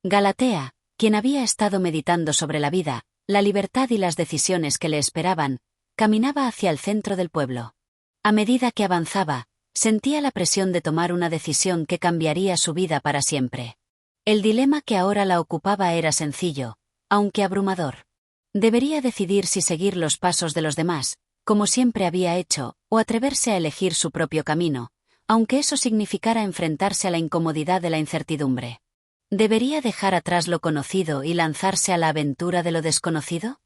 Galatea, quien había estado meditando sobre la vida, la libertad y las decisiones que le esperaban, caminaba hacia el centro del pueblo. A medida que avanzaba, sentía la presión de tomar una decisión que cambiaría su vida para siempre. El dilema que ahora la ocupaba era sencillo, aunque abrumador. Debería decidir si seguir los pasos de los demás, como siempre había hecho, o atreverse a elegir su propio camino, aunque eso significara enfrentarse a la incomodidad de la incertidumbre. ¿Debería dejar atrás lo conocido y lanzarse a la aventura de lo desconocido?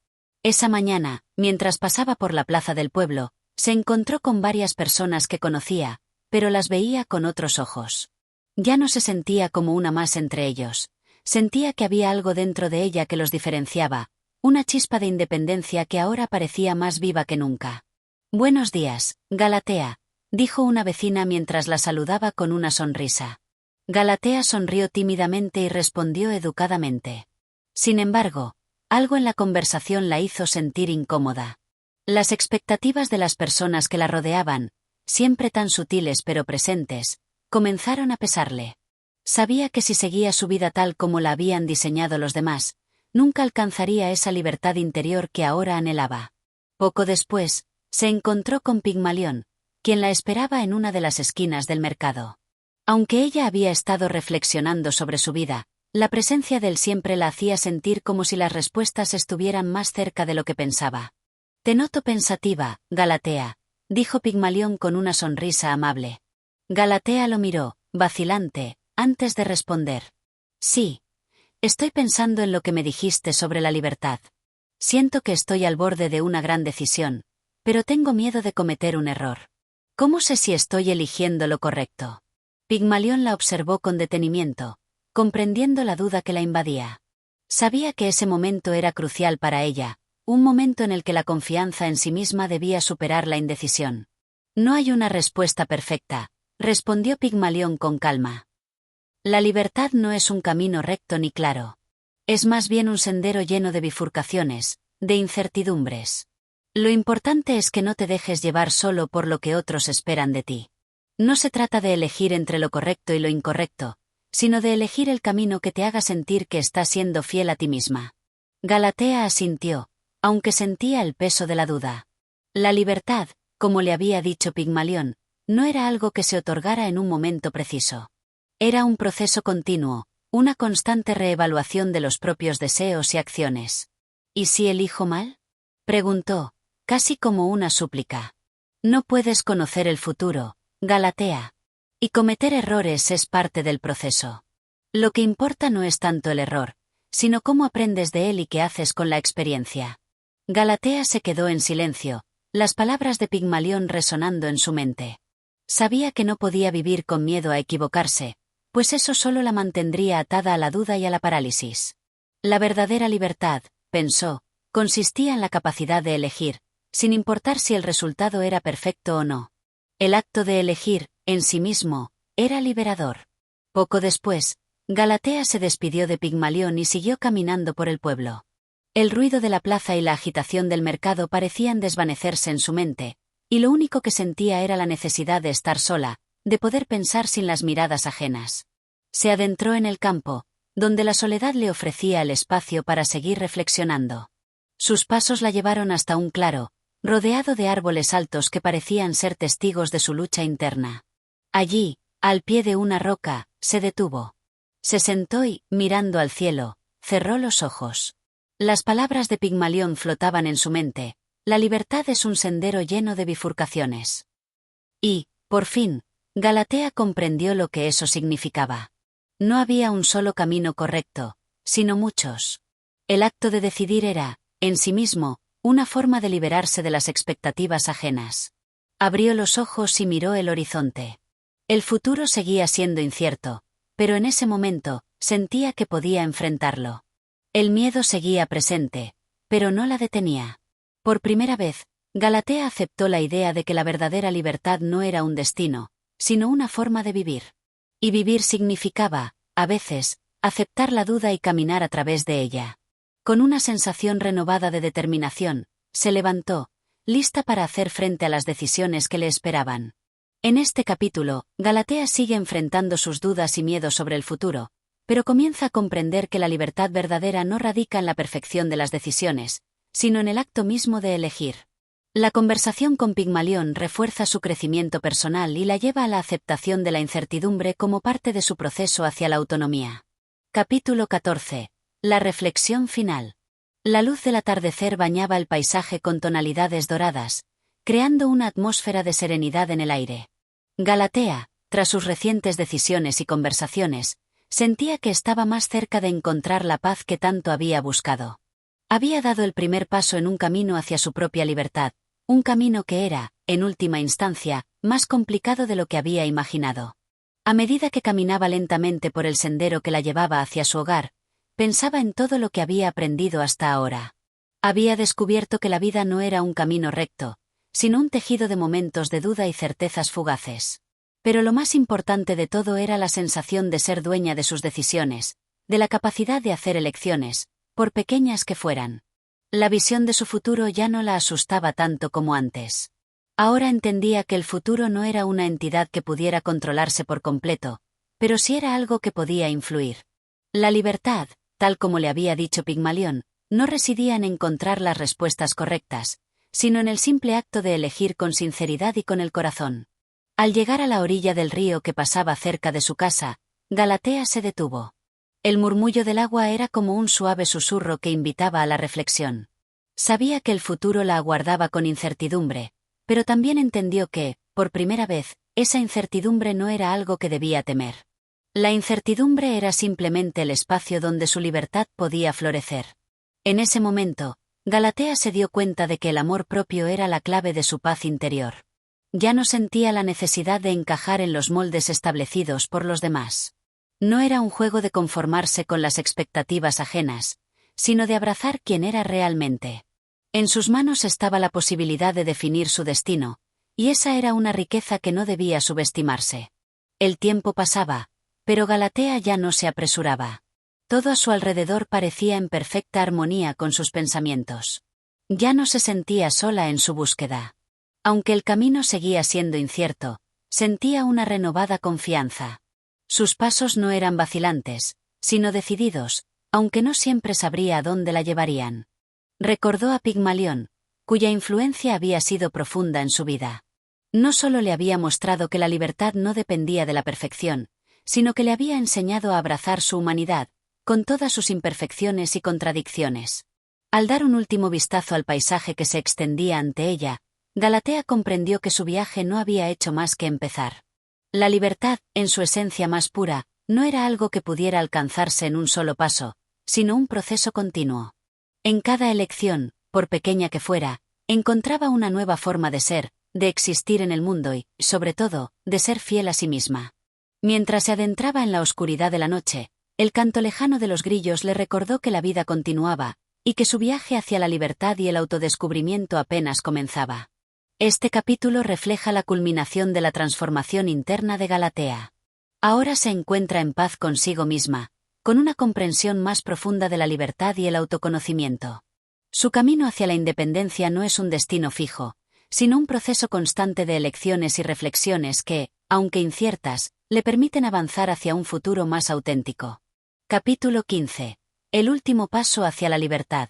Esa mañana, mientras pasaba por la plaza del pueblo, se encontró con varias personas que conocía, pero las veía con otros ojos. Ya no se sentía como una más entre ellos. Sentía que había algo dentro de ella que los diferenciaba, una chispa de independencia que ahora parecía más viva que nunca. «Buenos días, Galatea», dijo una vecina mientras la saludaba con una sonrisa. Galatea sonrió tímidamente y respondió educadamente. Sin embargo, algo en la conversación la hizo sentir incómoda. Las expectativas de las personas que la rodeaban, siempre tan sutiles pero presentes, comenzaron a pesarle. Sabía que si seguía su vida tal como la habían diseñado los demás, nunca alcanzaría esa libertad interior que ahora anhelaba. Poco después, se encontró con Pigmalión, quien la esperaba en una de las esquinas del mercado. Aunque ella había estado reflexionando sobre su vida, la presencia de él siempre la hacía sentir como si las respuestas estuvieran más cerca de lo que pensaba. «Te noto pensativa, Galatea», dijo Pigmalión con una sonrisa amable. Galatea lo miró, vacilante, antes de responder. «Sí. Estoy pensando en lo que me dijiste sobre la libertad. Siento que estoy al borde de una gran decisión, pero tengo miedo de cometer un error. ¿Cómo sé si estoy eligiendo lo correcto?» Pigmalión la observó con detenimiento, comprendiendo la duda que la invadía. Sabía que ese momento era crucial para ella, un momento en el que la confianza en sí misma debía superar la indecisión. «No hay una respuesta perfecta», respondió Pigmalión con calma. «La libertad no es un camino recto ni claro. Es más bien un sendero lleno de bifurcaciones, de incertidumbres. Lo importante es que no te dejes llevar solo por lo que otros esperan de ti. No se trata de elegir entre lo correcto y lo incorrecto, sino de elegir el camino que te haga sentir que estás siendo fiel a ti misma». Galatea asintió, aunque sentía el peso de la duda. La libertad, como le había dicho Pigmalión, no era algo que se otorgara en un momento preciso. Era un proceso continuo, una constante reevaluación de los propios deseos y acciones. «¿Y si elijo mal?», preguntó, casi como una súplica. «No puedes conocer el futuro, Galatea. Y cometer errores es parte del proceso. Lo que importa no es tanto el error, sino cómo aprendes de él y qué haces con la experiencia». Galatea se quedó en silencio, las palabras de Pigmalión resonando en su mente. Sabía que no podía vivir con miedo a equivocarse, pues eso solo la mantendría atada a la duda y a la parálisis. La verdadera libertad, pensó, consistía en la capacidad de elegir, sin importar si el resultado era perfecto o no. El acto de elegir, en sí mismo, era liberador. Poco después, Galatea se despidió de Pigmalión y siguió caminando por el pueblo. El ruido de la plaza y la agitación del mercado parecían desvanecerse en su mente, y lo único que sentía era la necesidad de estar sola, de poder pensar sin las miradas ajenas. Se adentró en el campo, donde la soledad le ofrecía el espacio para seguir reflexionando. Sus pasos la llevaron hasta un claro, rodeado de árboles altos que parecían ser testigos de su lucha interna. Allí, al pie de una roca, se detuvo. Se sentó y, mirando al cielo, cerró los ojos. Las palabras de Pigmalión flotaban en su mente: la libertad es un sendero lleno de bifurcaciones. Y, por fin, Galatea comprendió lo que eso significaba. No había un solo camino correcto, sino muchos. El acto de decidir era, en sí mismo, una forma de liberarse de las expectativas ajenas. Abrió los ojos y miró el horizonte. El futuro seguía siendo incierto, pero en ese momento, sentía que podía enfrentarlo. El miedo seguía presente, pero no la detenía. Por primera vez, Galatea aceptó la idea de que la verdadera libertad no era un destino, sino una forma de vivir. Y vivir significaba, a veces, aceptar la duda y caminar a través de ella. Con una sensación renovada de determinación, se levantó, lista para hacer frente a las decisiones que le esperaban. En este capítulo, Galatea sigue enfrentando sus dudas y miedos sobre el futuro, pero comienza a comprender que la libertad verdadera no radica en la perfección de las decisiones, sino en el acto mismo de elegir. La conversación con Pigmalión refuerza su crecimiento personal y la lleva a la aceptación de la incertidumbre como parte de su proceso hacia la autonomía. Capítulo 14. La reflexión final. La luz del atardecer bañaba el paisaje con tonalidades doradas, creando una atmósfera de serenidad en el aire. Galatea, tras sus recientes decisiones y conversaciones, sentía que estaba más cerca de encontrar la paz que tanto había buscado. Había dado el primer paso en un camino hacia su propia libertad, un camino que era, en última instancia, más complicado de lo que había imaginado. A medida que caminaba lentamente por el sendero que la llevaba hacia su hogar, pensaba en todo lo que había aprendido hasta ahora. Había descubierto que la vida no era un camino recto, sino un tejido de momentos de duda y certezas fugaces. Pero lo más importante de todo era la sensación de ser dueña de sus decisiones, de la capacidad de hacer elecciones, por pequeñas que fueran. La visión de su futuro ya no la asustaba tanto como antes. Ahora entendía que el futuro no era una entidad que pudiera controlarse por completo, pero sí era algo que podía influir. La libertad, tal como le había dicho Pigmalión, no residía en encontrar las respuestas correctas, sino en el simple acto de elegir con sinceridad y con el corazón. Al llegar a la orilla del río que pasaba cerca de su casa, Galatea se detuvo. El murmullo del agua era como un suave susurro que invitaba a la reflexión. Sabía que el futuro la aguardaba con incertidumbre, pero también entendió que, por primera vez, esa incertidumbre no era algo que debía temer. La incertidumbre era simplemente el espacio donde su libertad podía florecer. En ese momento, Galatea se dio cuenta de que el amor propio era la clave de su paz interior. Ya no sentía la necesidad de encajar en los moldes establecidos por los demás. No era un juego de conformarse con las expectativas ajenas, sino de abrazar quien era realmente. En sus manos estaba la posibilidad de definir su destino, y esa era una riqueza que no debía subestimarse. El tiempo pasaba, pero Galatea ya no se apresuraba. Todo a su alrededor parecía en perfecta armonía con sus pensamientos. Ya no se sentía sola en su búsqueda. Aunque el camino seguía siendo incierto, sentía una renovada confianza. Sus pasos no eran vacilantes, sino decididos, aunque no siempre sabría a dónde la llevarían. Recordó a Pigmalión, cuya influencia había sido profunda en su vida. No solo le había mostrado que la libertad no dependía de la perfección, sino que le había enseñado a abrazar su humanidad, con todas sus imperfecciones y contradicciones. Al dar un último vistazo al paisaje que se extendía ante ella, Galatea comprendió que su viaje no había hecho más que empezar. La libertad, en su esencia más pura, no era algo que pudiera alcanzarse en un solo paso, sino un proceso continuo. En cada elección, por pequeña que fuera, encontraba una nueva forma de ser, de existir en el mundo y, sobre todo, de ser fiel a sí misma. Mientras se adentraba en la oscuridad de la noche, el canto lejano de los grillos le recordó que la vida continuaba, y que su viaje hacia la libertad y el autodescubrimiento apenas comenzaba. Este capítulo refleja la culminación de la transformación interna de Galatea. Ahora se encuentra en paz consigo misma, con una comprensión más profunda de la libertad y el autoconocimiento. Su camino hacia la independencia no es un destino fijo, sino un proceso constante de elecciones y reflexiones que, aunque inciertas, le permiten avanzar hacia un futuro más auténtico. Capítulo 15. El último paso hacia la libertad.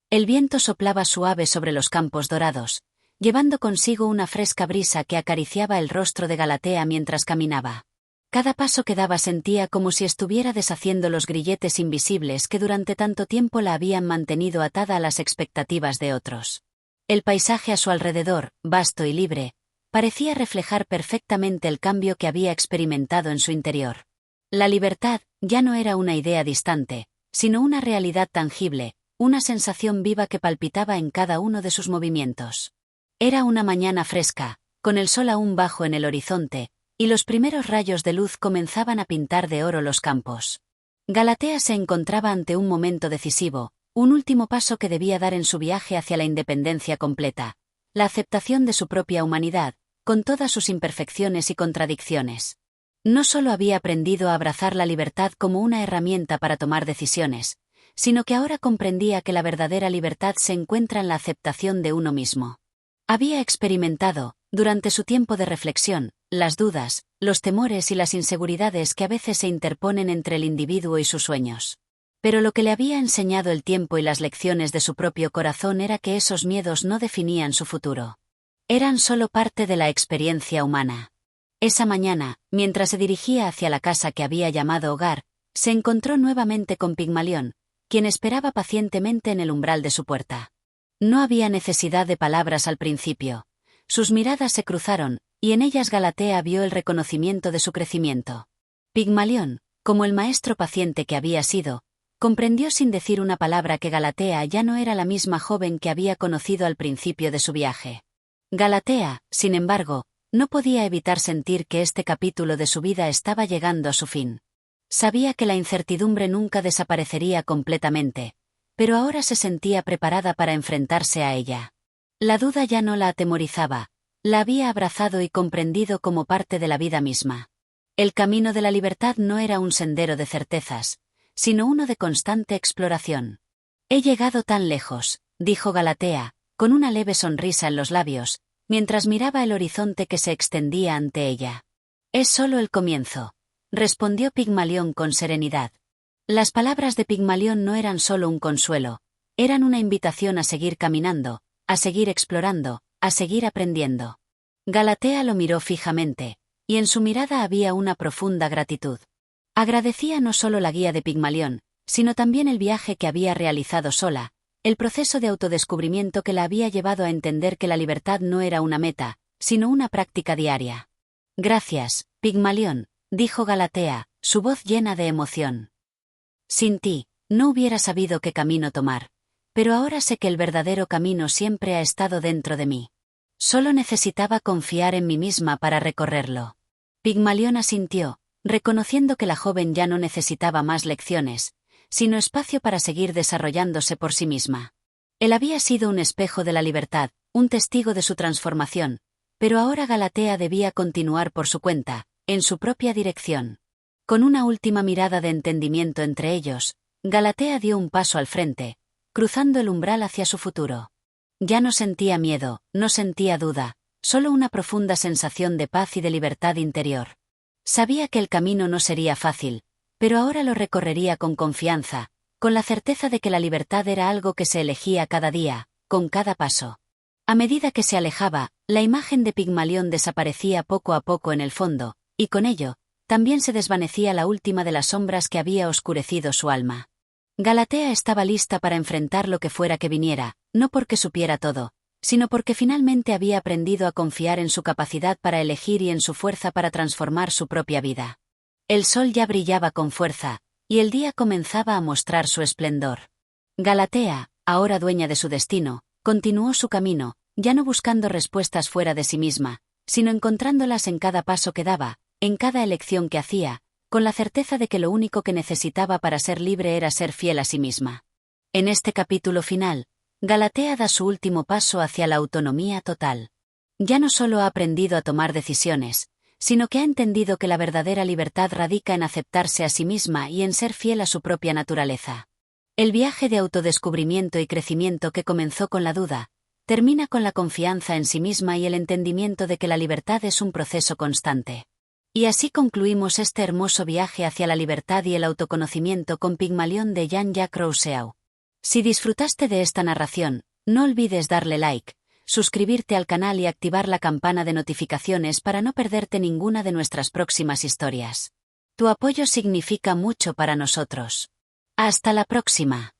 El viento soplaba suave sobre los campos dorados, llevando consigo una fresca brisa que acariciaba el rostro de Galatea mientras caminaba. Cada paso que daba sentía como si estuviera deshaciendo los grilletes invisibles que durante tanto tiempo la habían mantenido atada a las expectativas de otros. El paisaje a su alrededor, vasto y libre, parecía reflejar perfectamente el cambio que había experimentado en su interior. La libertad ya no era una idea distante, sino una realidad tangible, una sensación viva que palpitaba en cada uno de sus movimientos. Era una mañana fresca, con el sol aún bajo en el horizonte, y los primeros rayos de luz comenzaban a pintar de oro los campos. Galatea se encontraba ante un momento decisivo, un último paso que debía dar en su viaje hacia la independencia completa, la aceptación de su propia humanidad, con todas sus imperfecciones y contradicciones. No solo había aprendido a abrazar la libertad como una herramienta para tomar decisiones, sino que ahora comprendía que la verdadera libertad se encuentra en la aceptación de uno mismo. Había experimentado, durante su tiempo de reflexión, las dudas, los temores y las inseguridades que a veces se interponen entre el individuo y sus sueños. Pero lo que le había enseñado el tiempo y las lecciones de su propio corazón era que esos miedos no definían su futuro. Eran solo parte de la experiencia humana. Esa mañana, mientras se dirigía hacia la casa que había llamado hogar, se encontró nuevamente con Pigmalión, quien esperaba pacientemente en el umbral de su puerta. No había necesidad de palabras al principio. Sus miradas se cruzaron, y en ellas Galatea vio el reconocimiento de su crecimiento. Pigmalión, como el maestro paciente que había sido, comprendió sin decir una palabra que Galatea ya no era la misma joven que había conocido al principio de su viaje. Galatea, sin embargo, no podía evitar sentir que este capítulo de su vida estaba llegando a su fin. Sabía que la incertidumbre nunca desaparecería completamente, pero ahora se sentía preparada para enfrentarse a ella. La duda ya no la atemorizaba, la había abrazado y comprendido como parte de la vida misma. El camino de la libertad no era un sendero de certezas, sino uno de constante exploración. «He llegado tan lejos», dijo Galatea, con una leve sonrisa en los labios, mientras miraba el horizonte que se extendía ante ella. «Es solo el comienzo», respondió Pigmalión con serenidad. Las palabras de Pigmalión no eran solo un consuelo, eran una invitación a seguir caminando, a seguir explorando, a seguir aprendiendo. Galatea lo miró fijamente, y en su mirada había una profunda gratitud. Agradecía no solo la guía de Pigmalión, sino también el viaje que había realizado sola, el proceso de autodescubrimiento que la había llevado a entender que la libertad no era una meta, sino una práctica diaria. «Gracias, Pigmalión», dijo Galatea, su voz llena de emoción. «Sin ti, no hubiera sabido qué camino tomar, pero ahora sé que el verdadero camino siempre ha estado dentro de mí. Solo necesitaba confiar en mí misma para recorrerlo». Pigmalión asintió, reconociendo que la joven ya no necesitaba más lecciones, sino espacio para seguir desarrollándose por sí misma. Él había sido un espejo de la libertad, un testigo de su transformación, pero ahora Galatea debía continuar por su cuenta, en su propia dirección. Con una última mirada de entendimiento entre ellos, Galatea dio un paso al frente, cruzando el umbral hacia su futuro. Ya no sentía miedo, no sentía duda, solo una profunda sensación de paz y de libertad interior. Sabía que el camino no sería fácil, pero ahora lo recorrería con confianza, con la certeza de que la libertad era algo que se elegía cada día, con cada paso. A medida que se alejaba, la imagen de Pigmalión desaparecía poco a poco en el fondo, y con ello, también se desvanecía la última de las sombras que había oscurecido su alma. Galatea estaba lista para enfrentar lo que fuera que viniera, no porque supiera todo, sino porque finalmente había aprendido a confiar en su capacidad para elegir y en su fuerza para transformar su propia vida. El sol ya brillaba con fuerza, y el día comenzaba a mostrar su esplendor. Galatea, ahora dueña de su destino, continuó su camino, ya no buscando respuestas fuera de sí misma, sino encontrándolas en cada paso que daba, en cada elección que hacía, con la certeza de que lo único que necesitaba para ser libre era ser fiel a sí misma. En este capítulo final, Galatea da su último paso hacia la autonomía total. Ya no solo ha aprendido a tomar decisiones, sino que ha entendido que la verdadera libertad radica en aceptarse a sí misma y en ser fiel a su propia naturaleza. El viaje de autodescubrimiento y crecimiento que comenzó con la duda, termina con la confianza en sí misma y el entendimiento de que la libertad es un proceso constante. Y así concluimos este hermoso viaje hacia la libertad y el autoconocimiento con Pigmalión de Jean-Jacques Rousseau. Si disfrutaste de esta narración, no olvides darle like, suscribirte al canal y activar la campana de notificaciones para no perderte ninguna de nuestras próximas historias. Tu apoyo significa mucho para nosotros. Hasta la próxima.